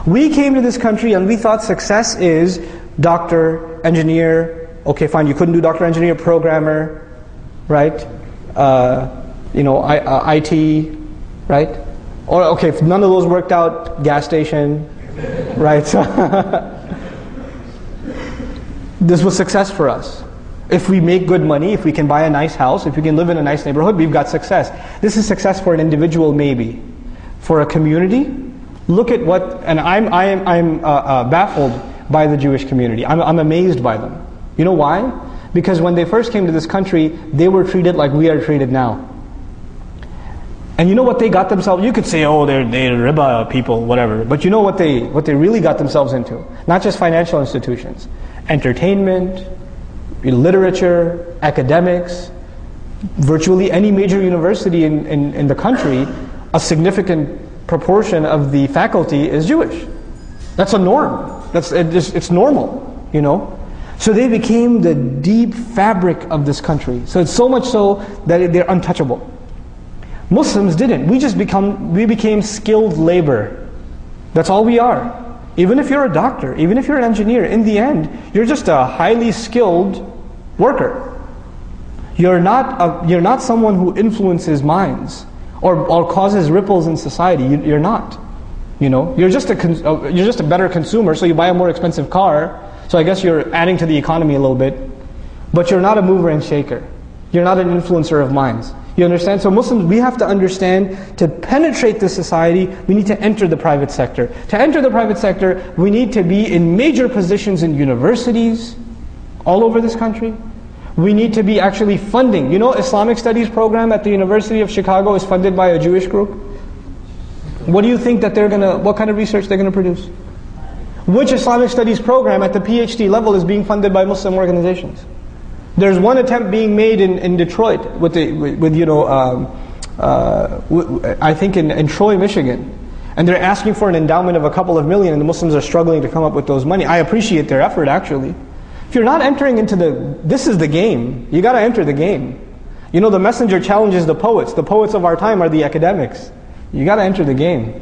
We came to this country and we thought success is doctor, engineer. Okay, fine, you couldn't do doctor, engineer, programmer, right? IT, right? Or okay, if none of those worked out, gas station, right? This was success for us. If we make good money, if we can buy a nice house, if we can live in a nice neighborhood, we've got success. This is success for an individual, maybe. For a community, look at what, and I'm baffled by the Jewish community. I'm amazed by them. You know why? Because when they first came to this country, they were treated like we are treated now. And you know what they got themselves? You could say, oh, they're riba people, whatever. But you know what they really got themselves into? Not just financial institutions, entertainment, literature, academics, virtually any major university in the country. A significant proportion of the faculty is Jewish. That's a norm. It's normal, you know. So they became the deep fabric of this country. So it's so much so that they're untouchable. Muslims didn't. We became skilled labor. That's all we are. Even if you're a doctor, even if you're an engineer, in the end, you're just a highly skilled worker. You're not someone who influences minds or causes ripples in society. You're not. You know, you're just a better consumer. So you buy a more expensive car. So I guess you're adding to the economy a little bit, but you're not a mover and shaker. You're not an influencer of minds. You understand? So Muslims, we have to understand, to penetrate this society, we need to enter the private sector. To enter the private sector, we need to be in major positions in universities all over this country. We need to be actually funding. You know, Islamic Studies program at the University of Chicago is funded by a Jewish group. What do you think that what kind of research they're going to produce? Which Islamic Studies program at the PhD level is being funded by Muslim organizations? There's one attempt being made in Detroit I think in Troy, Michigan. And they're asking for an endowment of a couple of million, and the Muslims are struggling to come up with those money. I appreciate their effort, actually. If you're not entering into this is the game. You got to enter the game. You know, the messenger challenges the poets. The poets of our time are the academics. You got to enter the game.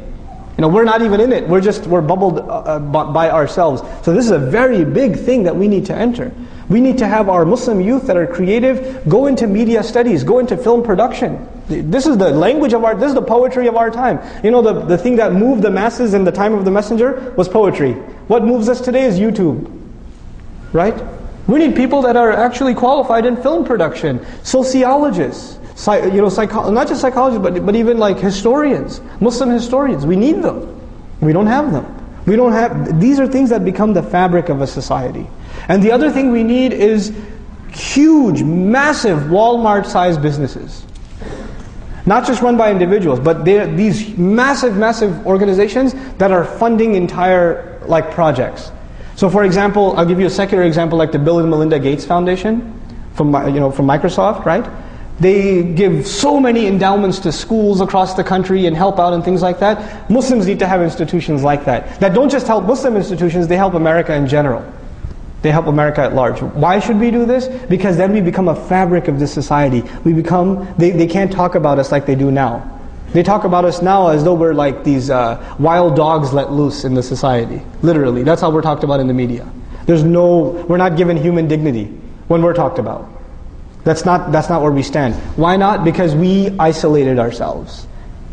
You know, we're not even in it. We're bubbled by ourselves. So this is a very big thing that we need to enter. We need to have our Muslim youth that are creative go into media studies, go into film production. This is the language of this is the poetry of our time. You know, the thing that moved the masses in the time of the messenger was poetry. What moves us today is YouTube. Right? We need people that are actually qualified in film production, sociologists, not just psychologists, but even like historians, Muslim historians. We need them. We don't have them. These are things that become the fabric of a society. And the other thing we need is huge, massive Walmart-sized businesses. Not just run by individuals, but they're these massive organizations that are funding entire projects. So for example, I'll give you a secular example like the Bill and Melinda Gates Foundation from Microsoft, right? They give so many endowments to schools across the country and help out and things like that. Muslims need to have institutions like that. That don't just help Muslim institutions, they help America in general. They help America at large. Why should we do this? Because then we become a fabric of this society. They can't talk about us like they do now. They talk about us now as though we're like these wild dogs let loose in the society. Literally, that's how we're talked about in the media. We're not given human dignity when we're talked about. That's not where we stand. Why not? Because we isolated ourselves.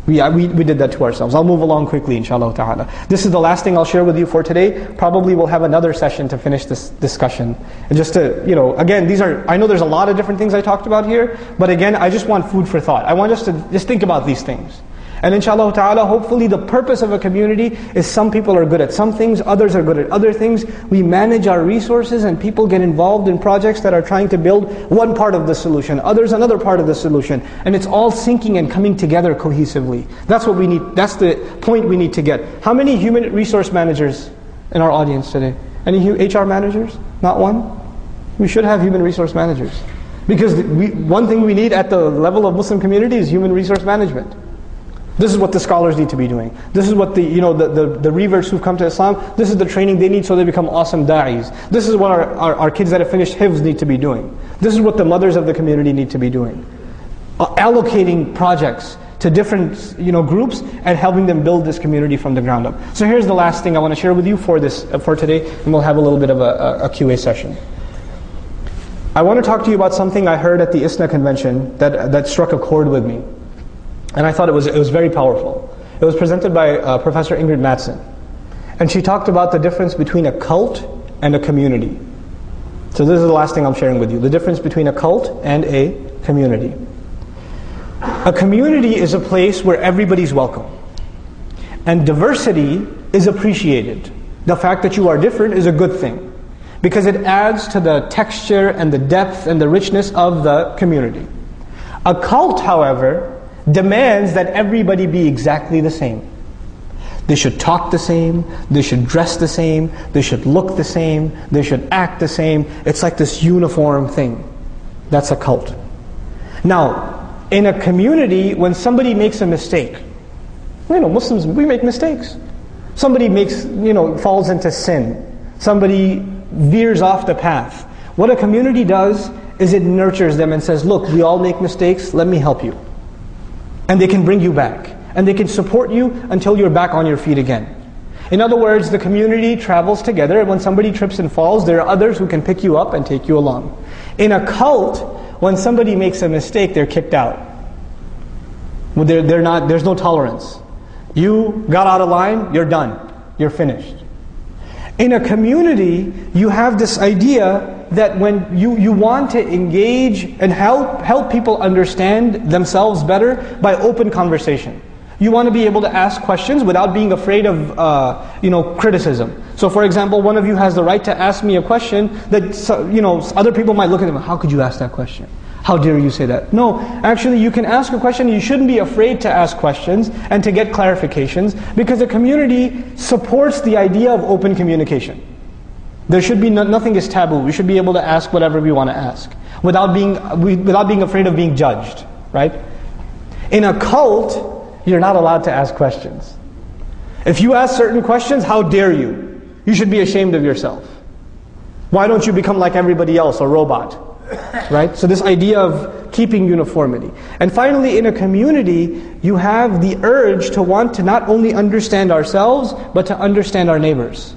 We did that to ourselves. I'll move along quickly, inshallah ta'ala. This is the last thing I'll share with you for today. Probably we'll have another session to finish this discussion. And just to, again, I know there's a lot of different things I talked about here, but again, I just want food for thought. I want us to just think about these things. And inshallah ta'ala, hopefully the purpose of a community is some people are good at some things, others are good at other things. We manage our resources and people get involved in projects that are trying to build one part of the solution, others another part of the solution. And it's all syncing and coming together cohesively. That's what we need, that's the point we need to get. How many human resource managers in our audience today? Any HR managers? Not one? We should have human resource managers. Because one thing we need at the level of Muslim community is human resource management. This is what the scholars need to be doing. This is what the reverts who've come to Islam, this is the training they need so they become awesome da'is. This is what our kids that have finished hifz need to be doing. This is what the mothers of the community need to be doing. Allocating projects to different groups and helping them build this community from the ground up. So here's the last thing I want to share with you for today, and we'll have a little bit of a QA session. I want to talk to you about something I heard at the ISNA convention that struck a chord with me. And I thought it was very powerful. It was presented by Professor Ingrid Mattson. And she talked about the difference between a cult and a community. So this is the last thing I'm sharing with you. The difference between a cult and a community. A community is a place where everybody's welcome. And diversity is appreciated. The fact that you are different is a good thing. Because it adds to the texture and the depth and the richness of the community. A cult, however, demands that everybody be exactly the same. They should talk the same, they should dress the same, they should look the same, they should act the same. It's like this uniform thing. That's a cult. Now, in a community, when somebody makes a mistake, Muslims, we make mistakes. Somebody falls into sin. Somebody veers off the path. What a community does is it nurtures them and says, look, we all make mistakes, let me help you. And they can bring you back. And they can support you until you're back on your feet again. In other words, the community travels together, and when somebody trips and falls, there are others who can pick you up and take you along. In a cult, when somebody makes a mistake, they're kicked out. There's no tolerance. You got out of line, you're done. You're finished. In a community, you have this idea that when you want to engage and help people understand themselves better by open conversation. You want to be able to ask questions without being afraid of criticism. So for example, one of you has the right to ask me a question that other people might look at them, how could you ask that question? How dare you say that? No, actually you can ask a question, you shouldn't be afraid to ask questions and to get clarifications, because a community supports the idea of open communication. There should be nothing is taboo. We should be able to ask whatever we want to ask without being afraid of being judged, right? In a cult, you're not allowed to ask questions. If you ask certain questions, how dare you? You should be ashamed of yourself. Why don't you become like everybody else, a robot? Right? So this idea of keeping uniformity. And finally, in a community, you have the urge to want to not only understand ourselves, but to understand our neighbors.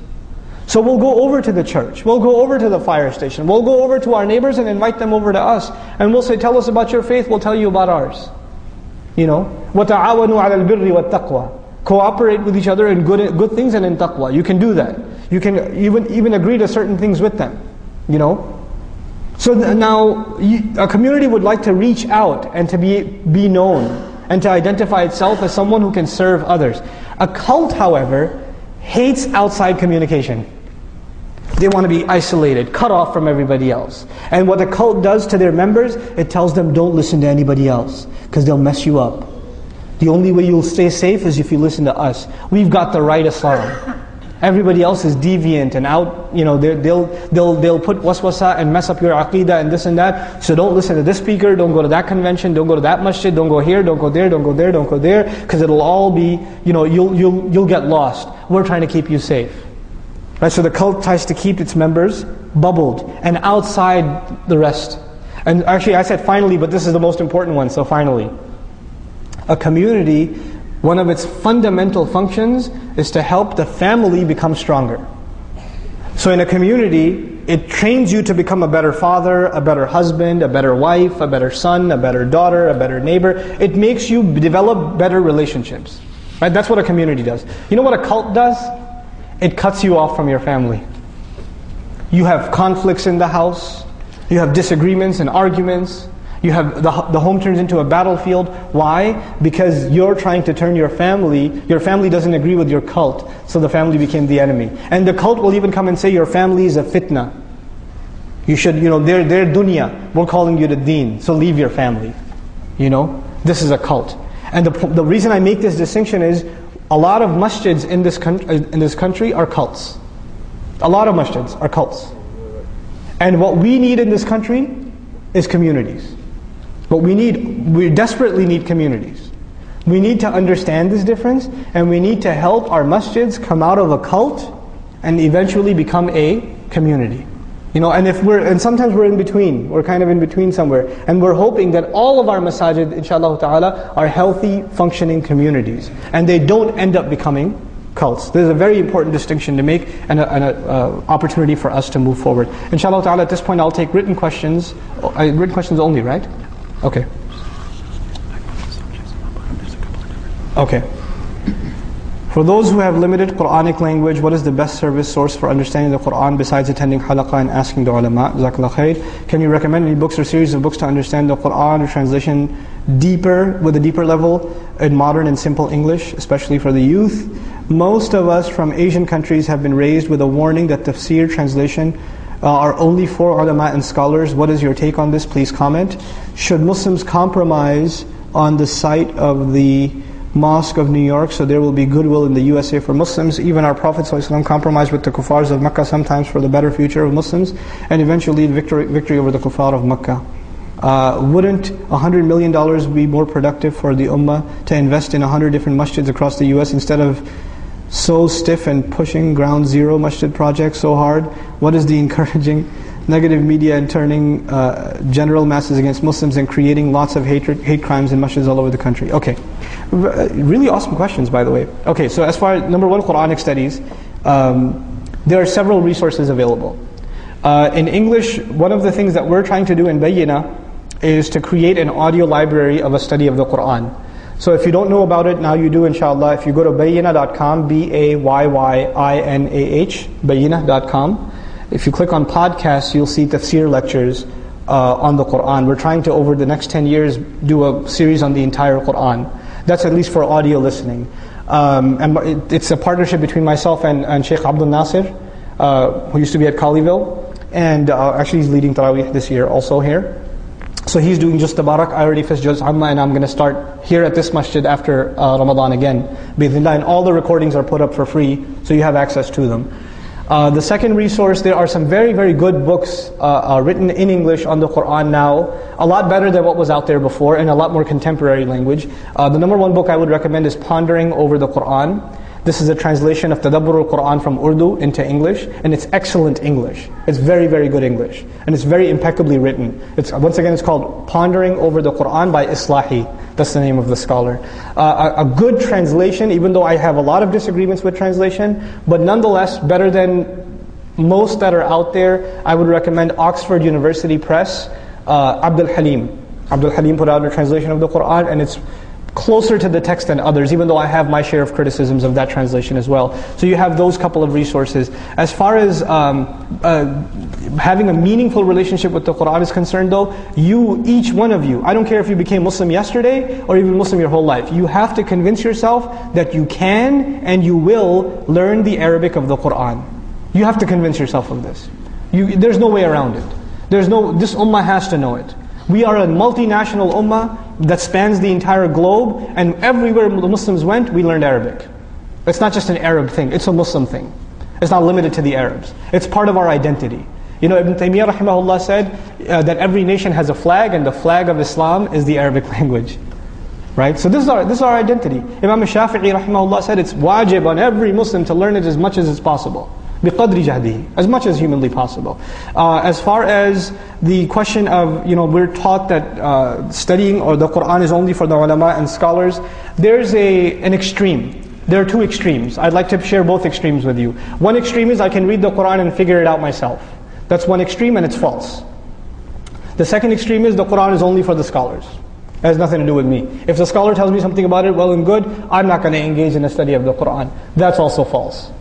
So we'll go over to the church, we'll go over to the fire station, we'll go over to our neighbors and invite them over to us. And we'll say, tell us about your faith, we'll tell you about ours. وَتَعَاوَنُوا عَلَى الْبِرِّ وَالتَّقْوَى. Cooperate with each other in good things and in taqwa. You can do that. You can even agree to certain things with them. So now, a community would like to reach out and to be known and to identify itself as someone who can serve others. A cult, however, hates outside communication. They want to be isolated, cut off from everybody else. And what the cult does to their members, it tells them, don't listen to anybody else, because they'll mess you up. The only way you'll stay safe is if you listen to us. We've got the right Islam. Everybody else is deviant and out, they'll put waswasa and mess up your aqidah and this and that. So don't listen to this speaker, don't go to that convention, don't go to that masjid, don't go here, don't go there, don't go there, don't go there, because it'll all be, you'll get lost. We're trying to keep you safe. Right? So the cult tries to keep its members bubbled and outside the rest. And actually I said finally, but this is the most important one, so finally. A community, one of its fundamental functions is to help the family become stronger. So in a community, it trains you to become a better father, a better husband, a better wife, a better son, a better daughter, a better neighbor. It makes you develop better relationships. Right? That's what a community does. You know what a cult does? It cuts you off from your family. You have conflicts in the house. You have disagreements and arguments. You have the home turns into a battlefield. Why? Because you're trying to turn your family doesn't agree with your cult, so the family became the enemy. And the cult will even come and say your family is a fitna. You should, they're dunya. We're calling you to deen, so leave your family. This is a cult. And the reason I make this distinction is a lot of masjids in this country are cults. A lot of masjids are cults. And what we need in this country is communities. We desperately need communities. We need to understand this difference, and we need to help our masjids come out of a cult and eventually become a community. And sometimes we're in between. We're kind of in between somewhere. And we're hoping that all of our masajid, inshallah ta'ala, are healthy, functioning communities. And they don't end up becoming cults. There's a very important distinction to make, and an opportunity for us to move forward. Inshallah ta'ala, at this point I'll take written questions. Written questions only, right? Okay. Okay. For those who have limited Quranic language, what is the best service source for understanding the Quran besides attending halaqah and asking the ulama? Jazakallah khair. Can you recommend any books or series of books to understand the Quran or translation with a deeper level in modern and simple English, especially for the youth? Most of us from Asian countries have been raised with a warning that tafsir translation are only for ulama and scholars. What is your take on this? Please comment. Should Muslims compromise on the site of the Mosque of New York so there will be goodwill in the USA for Muslims? Even our Prophet ﷺ compromised with the kuffars of Makkah sometimes for the better future of Muslims, and eventually victory over the kuffar of Makkah. Wouldn't $100 million be more productive for the ummah to invest in 100 different masjids across the US instead of so stiff and pushing ground zero masjid projects so hard? What is the encouraging negative media and turning general masses against Muslims and creating lots of hate crimes in masjids all over the country? Okay, really awesome questions, by the way. Okay, so as far as number one, Quranic studies, there are several resources available. In English, one of the things that we're trying to do in Bayyinah is to create an audio library of a study of the Qur'an. So if you don't know about it, now you do, inshallah. If you go to bayyinah.com, Bayyinah, bayyinah.com. If you click on podcasts, you'll see tafsir lectures on the Qur'an. We're trying to, over the next 10 years, do a series on the entire Qur'an. That's at least for audio listening. And it's a partnership between myself and Sheikh Abdul Nasir, who used to be at Colleyville. And actually he's leading Taraweeh this year also here. So he's doing just Tabarak. I already finished Juz Amma, and I'm going to start here at this masjid after Ramadan again. Bismillah. And all the recordings are put up for free, so you have access to them. The second resource, there are some very, very good books written in English on the Qur'an now. A lot better than what was out there before, and a lot more contemporary language. The number one book I would recommend is Pondering Over the Qur'an. This is a translation of Tadabbur al-Qur'an from Urdu into English, and it's excellent English. It's very, very good English, and it's very impeccably written. Once again, it's called Pondering Over the Qur'an by Islahi. That's the name of the scholar. A good translation, even though I have a lot of disagreements with translation, but nonetheless better than most that are out there. I would recommend Oxford University Press, Abdul Halim. Abdul Halim put out a translation of the Qur'an, and it's closer to the text than others, even though I have my share of criticisms of that translation as well. So you have those couple of resources. As far as having a meaningful relationship with the Qur'an is concerned though, each one of you, I don't care if you became Muslim yesterday or even Muslim your whole life, you have to convince yourself that you can and you will learn the Arabic of the Qur'an. You have to convince yourself of this. There's no way around it. This ummah has to know it. We are a multinational ummah that spans the entire globe, and everywhere the Muslims went, we learned Arabic. It's not just an Arab thing, it's a Muslim thing. It's not limited to the Arabs. It's part of our identity. Ibn Taymiyyah rahimahullah said that every nation has a flag, and the flag of Islam is the Arabic language. Right? So this is our identity. Imam Shafi'i rahimahullah said it's wajib on every Muslim to learn it as much as it's possible. بِقَدْرِ جَهْدِهِ, as much as humanly possible. As far as the question of, we're taught that studying or the Qur'an is only for the ulama and scholars, there's an extreme. There are two extremes. I'd like to share both extremes with you. One extreme is I can read the Qur'an and figure it out myself. That's one extreme, and it's false. The second extreme is the Qur'an is only for the scholars. It has nothing to do with me. If the scholar tells me something about it, well and good, I'm not going to engage in a study of the Qur'an. That's also false.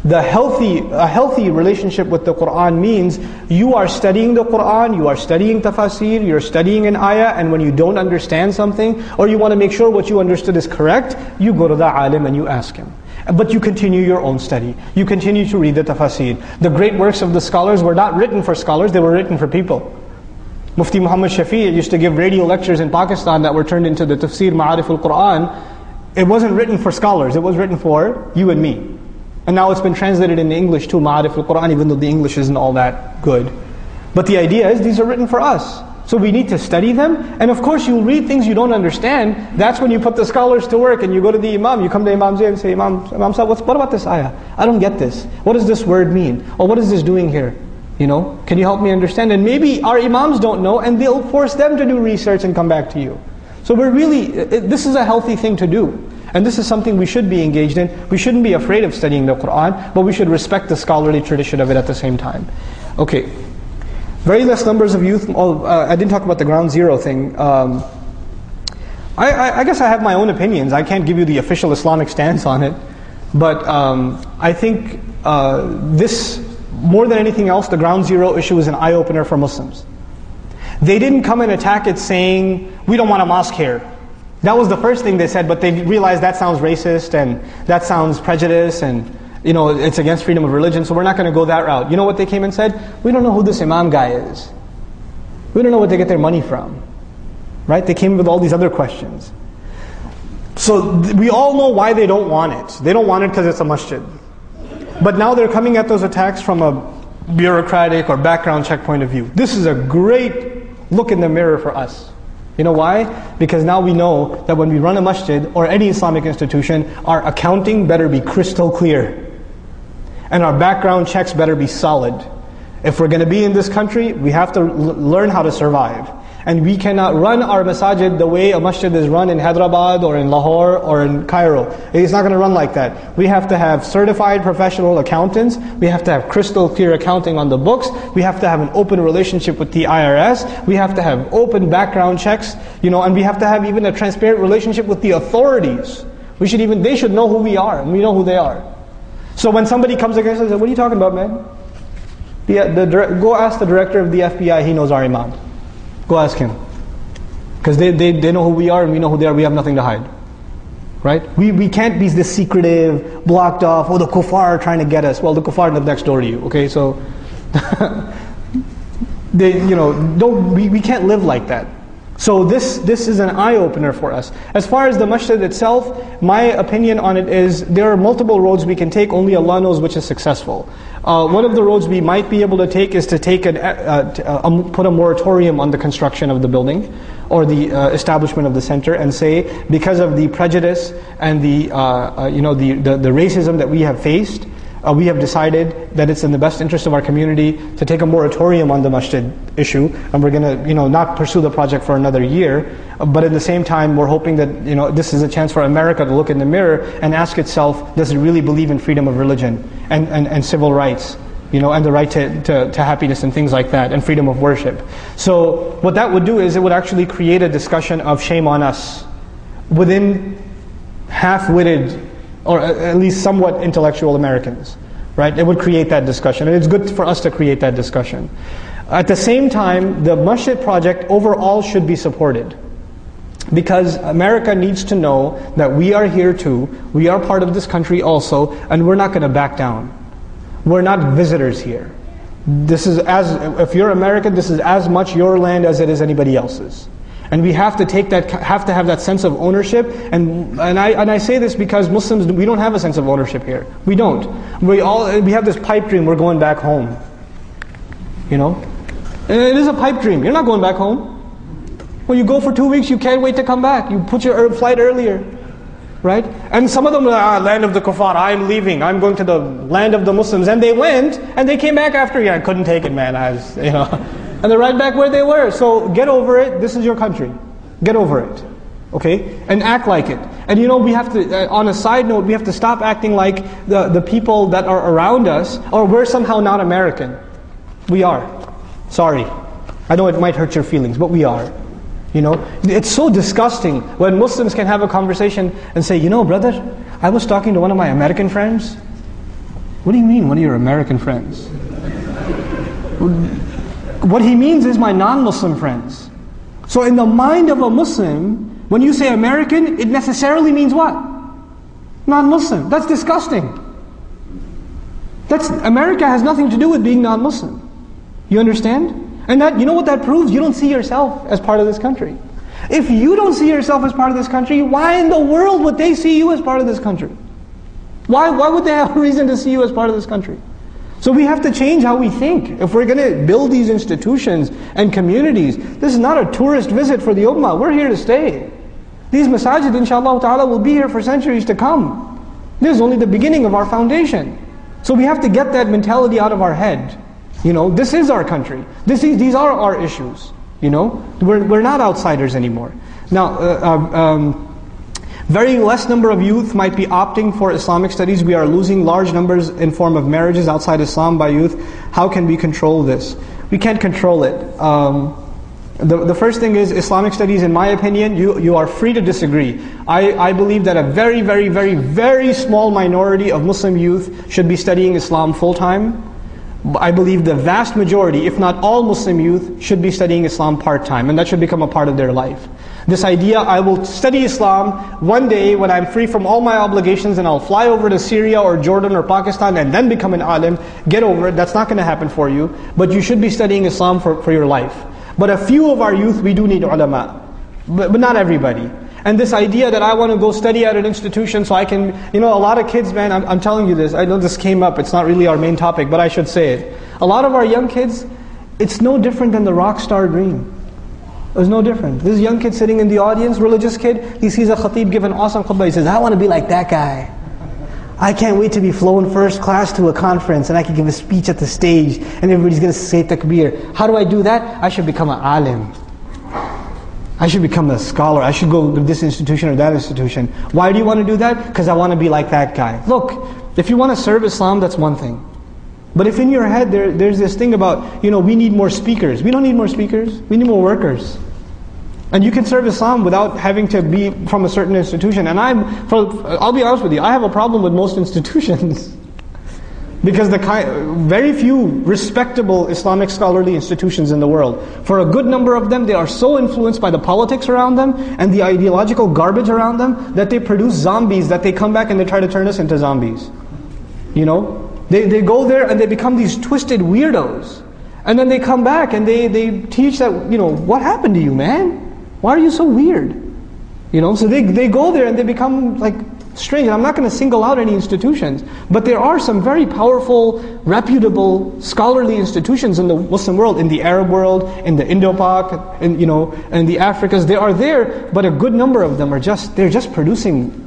A healthy relationship with the Qur'an means you are studying the Qur'an, you are studying tafasir, you're studying an ayah, and when you don't understand something, or you want to make sure what you understood is correct, you go to the alim and you ask him. But you continue your own study. You continue to read the tafasir. The great works of the scholars were not written for scholars, they were written for people. Mufti Muhammad Shafi used to give radio lectures in Pakistan that were turned into the Tafsir Ma'arif al-Quran. It wasn't written for scholars, it was written for you and me. And now it's been translated into English too, Ma'arif al-Quran, even though the English isn't all that good. But the idea is these are written for us. So we need to study them. And of course you'll read things you don't understand. That's when you put the scholars to work and you go to the Imam. You come to Imam Zayd and say, Imam Sahib, what about this ayah? I don't get this. What does this word mean? Or what is this doing here? Can you help me understand? And maybe our Imams don't know and they'll force them to do research and come back to you. So this is a healthy thing to do. And this is something we should be engaged in. We shouldn't be afraid of studying the Qur'an, but we should respect the scholarly tradition of it at the same time. Okay. Very less numbers of youth. I didn't talk about the ground zero thing. I guess I have my own opinions. I can't give you the official Islamic stance on it. But I think this, more than anything else, the ground zero issue is an eye-opener for Muslims. They didn't come and attack it saying, we don't want a mosque here. That was the first thing they said, but they realized that sounds racist and that sounds prejudice and it's against freedom of religion, so we're not going to go that route. You know what they came and said? We don't know who this Imam guy is. We don't know what they get their money from. Right? They came with all these other questions. So we all know why they don't want it. They don't want it because it's a masjid. But now they're coming at those attacks from a bureaucratic or background check point of view. This is a great look in the mirror for us. You know why? Because now we know that when we run a masjid or any Islamic institution, our accounting better be crystal clear. And our background checks better be solid. If we're going to be in this country, we have to learn how to survive. And we cannot run our masajid the way a masjid is run in Hyderabad or in Lahore or in Cairo. It's not going to run like that. We have to have certified professional accountants. We have to have crystal clear accounting on the books. We have to have an open relationship with the IRS. We have to have open background checks, and we have to have even a transparent relationship with the authorities. They should know who we are, and we know who they are. So when somebody comes against us and says, what are you talking about, man? Go ask the director of the FBI, he knows our Imam. Go ask him. Because they know who we are and we know who they are, we have nothing to hide. Right? We can't be this secretive, blocked off, the kuffar are trying to get us. Well, the kuffar live next door to you, okay? So, we can't live like that. So this is an eye-opener for us. As far as the masjid itself, my opinion on it is there are multiple roads we can take, only Allah knows which is successful. One of the roads we might be able to take is to put a moratorium on the construction of the building or the establishment of the center, and say, because of the prejudice and the racism that we have faced, we have decided that it's in the best interest of our community to take a moratorium on the masjid issue, and we're going to not pursue the project for another year. But at the same time, we're hoping that this is a chance for America to look in the mirror and ask itself, does it really believe in freedom of religion and civil rights, and the right to happiness and things like that, and freedom of worship. So what that would do is it would actually create a discussion of shame on us within half-witted or at least somewhat intellectual Americans, right? It would create that discussion, and it's good for us to create that discussion. At the same time, the masjid project overall should be supported, because America needs to know that we are here too, we are part of this country also, and we're not going to back down. We're not visitors here. If you're American, this is as much your land as it is anybody else's. And we have to have that sense of ownership. And I say this because Muslims, we don't have a sense of ownership here. We don't. We have this pipe dream, we're going back home. And it is a pipe dream. You're not going back home. When you go for 2 weeks, you can't wait to come back. You put your flight earlier. right? And some of them, land of the kuffar, I'm leaving, I'm going to the land of the Muslims. And they went, and they came back after, I couldn't take it, man. And they're right back where they were. So get over it. This is your country. Get over it. Okay? And act like it. And we have to, on a side note, we have to stop acting like the people that are around us, or we're somehow not American. We are. Sorry. I know it might hurt your feelings, but we are. It's so disgusting when Muslims can have a conversation and say, brother, I was talking to one of my American friends. What do you mean, one of your American friends? What he means is my non-Muslim friends. So in the mind of a Muslim, when you say American, it necessarily means what? Non-Muslim. That's disgusting. America has nothing to do with being non-Muslim. You understand? And that, what that proves? You don't see yourself as part of this country. If you don't see yourself as part of this country, why in the world would they see you as part of this country? Why would they have a reason to see you as part of this country? So we have to change how we think. If we're going to build these institutions and communities, this is not a tourist visit for the ummah. We're here to stay. These masajid, inshaAllah ta'ala, will be here for centuries to come. This is only the beginning of our foundation. So we have to get that mentality out of our head. This is our country. These are our issues. We're not outsiders anymore. Now, very less number of youth might be opting for Islamic studies. We are losing large numbers in form of marriages outside Islam by youth. How can we control this? We can't control it. The first thing is Islamic studies, in my opinion, you are free to disagree. I believe that a very, very, very, very small minority of Muslim youth should be studying Islam full-time. I believe the vast majority, if not all Muslim youth, should be studying Islam part-time, and that should become a part of their life. This idea, I will study Islam one day when I'm free from all my obligations and I'll fly over to Syria or Jordan or Pakistan and then become an alim, get over it, that's not going to happen for you. But you should be studying Islam for your life. But a few of our youth, we do need ulama. But not everybody. And this idea that I want to go study at an institution so I can, a lot of kids, man, I'm telling you this, I know this came up, it's not really our main topic, but I should say it. A lot of our young kids, it's no different than the rock star dream. It's no different. This young kid sitting in the audience, religious kid, he sees a khatib give an awesome khutbah, he says, I want to be like that guy. I can't wait to be flown first class to a conference and I can give a speech at the stage and everybody's going to say takbir. How do I do that? I should become an alim. I should become a scholar. I should go to this institution or that institution. Why do you want to do that? Because I want to be like that guy. Look, if you want to serve Islam, that's one thing. But if in your head there's this thing about, we need more speakers. We don't need more speakers. We need more workers. And you can serve Islam without having to be from a certain institution. And I'll be honest with you, I have a problem with most institutions. Because very few respectable Islamic scholarly institutions in the world, for a good number of them, they are so influenced by the politics around them and the ideological garbage around them that they produce zombies, that they come back and they try to turn us into zombies. They go there and they become these twisted weirdos. And then they come back and they teach that, what happened to you, man? Why are you so weird? So they go there and they become like strange. I'm not going to single out any institutions, but there are some very powerful, reputable, scholarly institutions in the Muslim world, in the Arab world, in the Indo-Pak, in the Africas. They are there, but a good number of them they're just producing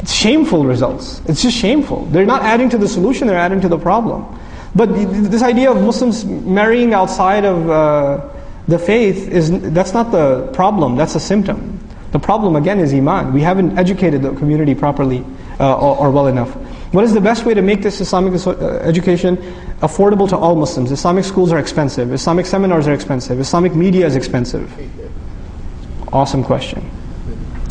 shameful results. It's just shameful. They're not adding to the solution, they're adding to the problem. But this idea of Muslims marrying outside of the faith, that's not the problem, that's a symptom. The problem again is iman. We haven't educated the community properly or well enough. What is the best way to make this Islamic education affordable to all Muslims? Islamic schools are expensive. Islamic seminars are expensive. Islamic media is expensive. Awesome question.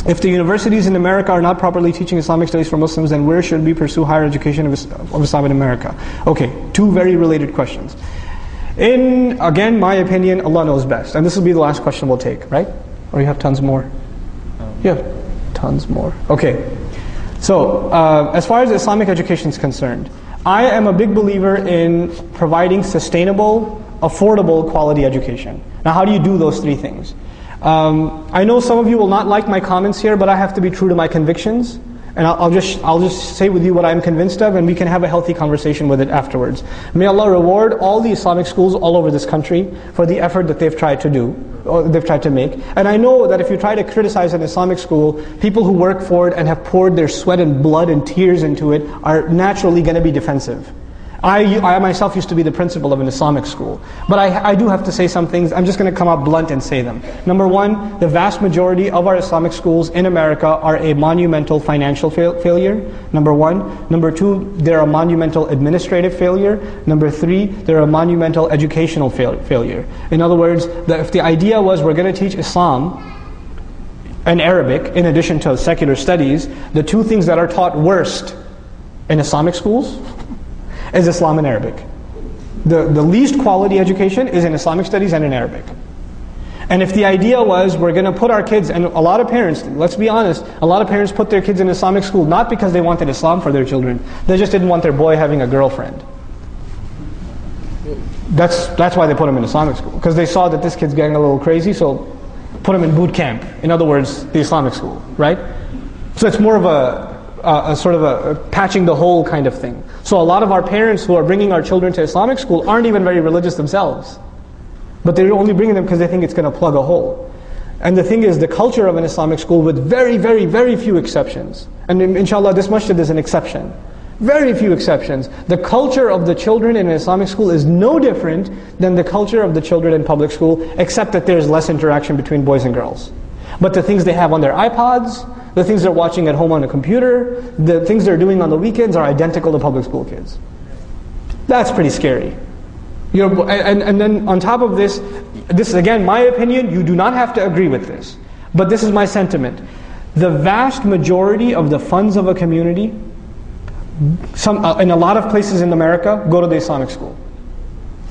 If the universities in America are not properly teaching Islamic studies for Muslims, then where should we pursue higher education of Islam in America? Okay, two very related questions. In, again, my opinion, Allah knows best. And this will be the last question we'll take, right? Or you have tons more? Yeah, tons more. Okay. So, as far as Islamic education is concerned, I am a big believer in providing sustainable, affordable, quality education. Now, how do you do those three things? I know some of you will not like my comments here, but I have to be true to my convictions. And I'll just say with you what I'm convinced of, and we can have a healthy conversation with it afterwards. May Allah reward all the Islamic schools all over this country for the effort that they've tried to do, or they've tried to make. And I know that if you try to criticize an Islamic school, people who work for it and have poured their sweat and blood and tears into it are naturally going to be defensive. I myself used to be the principal of an Islamic school. But I do have to say some things. I'm just going to come out blunt and say them. Number one, the vast majority of our Islamic schools in America are a monumental financial failure. Number one. Number two, they're a monumental administrative failure. Number three, they're a monumental educational failure. In other words, if the idea was we're going to teach Islam and Arabic in addition to secular studies, the two things that are taught worst in Islamic schools is Islam and Arabic. The least quality education is in Islamic studies and in Arabic. And if the idea was we're going to put our kids, and a lot of parents, let's be honest, a lot of parents put their kids in Islamic school not because they wanted Islam for their children, they just didn't want their boy having a girlfriend. That's why they put him in Islamic school, because they saw that this kid's getting a little crazy, so put him in boot camp. In other words, the Islamic school, right? So it's more of a sort of a patching the hole kind of thing. So a lot of our parents who are bringing our children to Islamic school aren't even very religious themselves. But they're only bringing them because they think it's going to plug a hole. And the thing is, the culture of an Islamic school, with very, very, very few exceptions, and inshallah this masjid is an exception, very few exceptions, the culture of the children in an Islamic school is no different than the culture of the children in public school, except that there's less interaction between boys and girls. But the things they have on their iPods, the things they're watching at home on a computer, the things they're doing on the weekends are identical to public school kids. That's pretty scary. And then on top of this is again my opinion, you do not have to agree with this. But this is my sentiment. The vast majority of the funds of a community, in a lot of places in America, go to the Islamic school.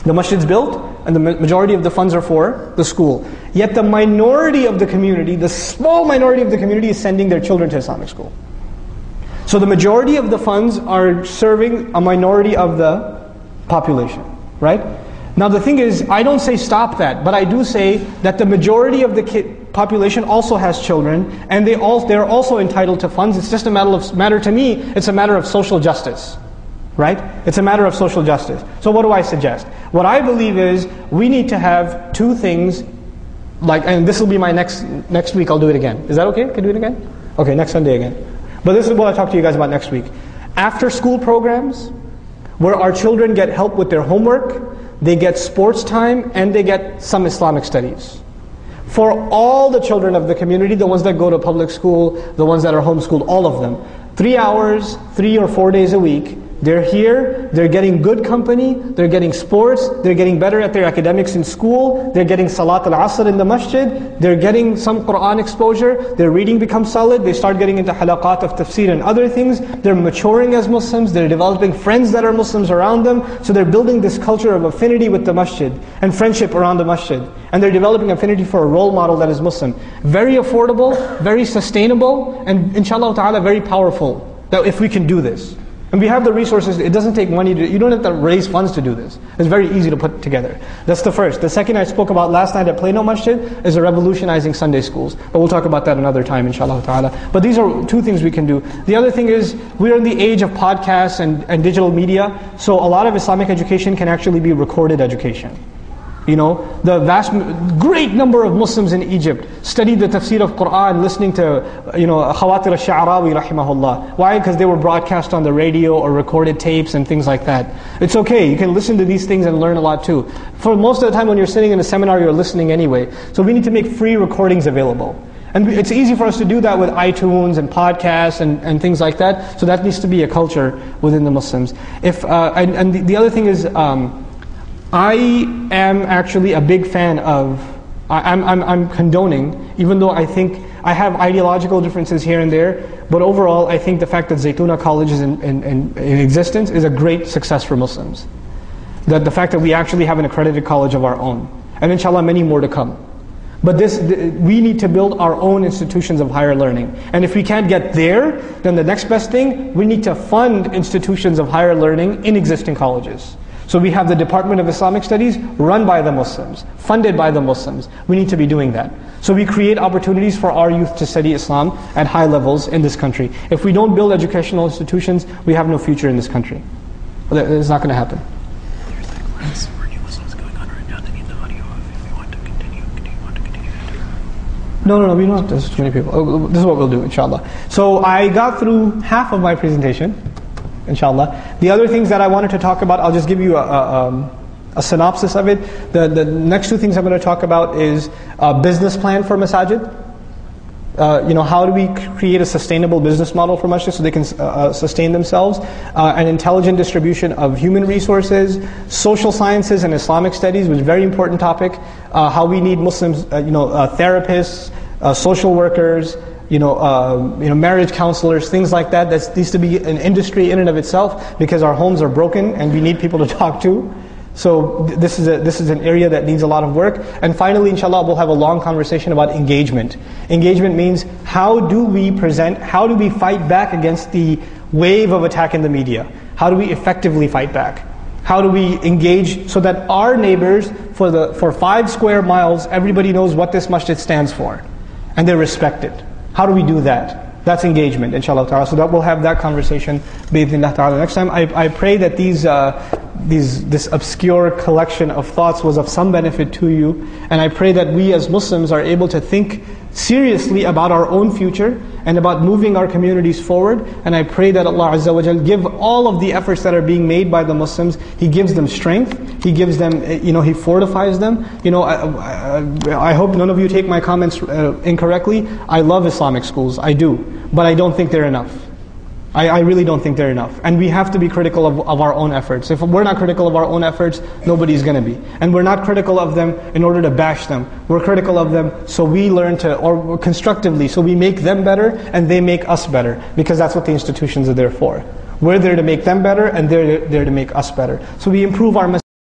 The masjid's built, and the majority of the funds are for the school. Yet the minority of the community, the small minority of the community, is sending their children to Islamic school. So the majority of the funds are serving a minority of the population, right? Now the thing is, I don't say stop that, but I do say that the majority of the population also has children, and they're also entitled to funds. It's just a matter to me, it's a matter of social justice. Right? It's a matter of social justice. So what do I suggest? What I believe is we need to have two things, and this will be my next week, I'll do it again. Is that okay? Can I do it again? Okay, next Sunday again. But this is what I'll talk to you guys about next week. After school programs, where our children get help with their homework, they get sports time, and they get some Islamic studies. For all the children of the community, the ones that go to public school, the ones that are homeschooled, all of them. 3 hours, 3 or 4 days a week, they're here, they're getting good company, they're getting sports, they're getting better at their academics in school, they're getting Salat al-Asr in the masjid, they're getting some Qur'an exposure, their reading becomes solid, they start getting into halaqat of tafsir and other things, they're maturing as Muslims, they're developing friends that are Muslims around them, so they're building this culture of affinity with the masjid, and friendship around the masjid, and they're developing affinity for a role model that is Muslim. Very affordable, very sustainable, and inshallah ta'ala very powerful, that if we can do this. And we have the resources, it doesn't take money, you don't have to raise funds to do this. It's very easy to put together. That's the first. The second I spoke about last night at Plano Masjid is revolutionizing Sunday schools. But we'll talk about that another time, inshallah ta'ala. But these are two things we can do. The other thing is, we're in the age of podcasts and digital media, so a lot of Islamic education can actually be recorded education. You know, the great number of Muslims in Egypt studied the tafsir of Qur'an listening to, Khawatir al-Sha'arawi rahimahullah. Why? Because they were broadcast on the radio or recorded tapes and things like that. It's okay, you can listen to these things and learn a lot too. For most of the time when you're sitting in a seminar, you're listening anyway. So we need to make free recordings available. And it's easy for us to do that with iTunes and podcasts and things like that. So that needs to be a culture within the Muslims. The other thing is, I am actually a big fan of, I'm condoning, even though I think I have ideological differences here and there, but overall I think the fact that Zaytuna College is in existence is a great success for Muslims. That the fact that we actually have an accredited college of our own, and inshallah many more to come. But we need to build our own institutions of higher learning. And if we can't get there, then the next best thing, we need to fund institutions of higher learning in existing colleges. So we have the Department of Islamic Studies run by the Muslims, funded by the Muslims. We need to be doing that. So we create opportunities for our youth to study Islam at high levels in this country. If we don't build educational institutions, we have no future in this country. It's not going to happen. There's like less working Muslims going on right now to need the audio if we want to continue. Do you want to continue that? No, we don't have to, too many people. This is what we'll do, inshallah. So I got through half of my presentation, inshallah. The other things that I wanted to talk about, I'll just give you a synopsis of it. The next two things I'm going to talk about is a business plan for masajid. How do we create a sustainable business model for masjid so they can sustain themselves? An intelligent distribution of human resources, social sciences and Islamic studies, which is a very important topic. How we need Muslims, therapists, social workers, marriage counselors, things like that. That needs to be an industry in and of itself because our homes are broken and we need people to talk to. So this is an area that needs a lot of work. And finally, inshallah, we'll have a long conversation about engagement. Engagement means how do we fight back against the wave of attack in the media? How do we effectively fight back? How do we engage so that our neighbors, for 5 square miles, everybody knows what this masjid stands for, and they respect it? How do we do that? That's engagement, inshallah ta'ala. So that we'll have that conversation, bi'idhnillah ta'ala, next time. I pray that this obscure collection of thoughts was of some benefit to you. And I pray that we as Muslims are able to think seriously about our own future and about moving our communities forward. And I pray that Allah Azza wa Jal give all of the efforts that are being made by the Muslims, He gives them strength, He gives them, He fortifies them. I hope none of you take my comments incorrectly. I love Islamic schools, I do. But I don't think they're enough. I really don't think they're enough. And we have to be critical of our own efforts. If we're not critical of our own efforts, nobody's going to be. And we're not critical of them in order to bash them. We're critical of them so we learn or constructively, so we make them better and they make us better. Because that's what the institutions are there for. We're there to make them better and they're there to make us better. So we improve our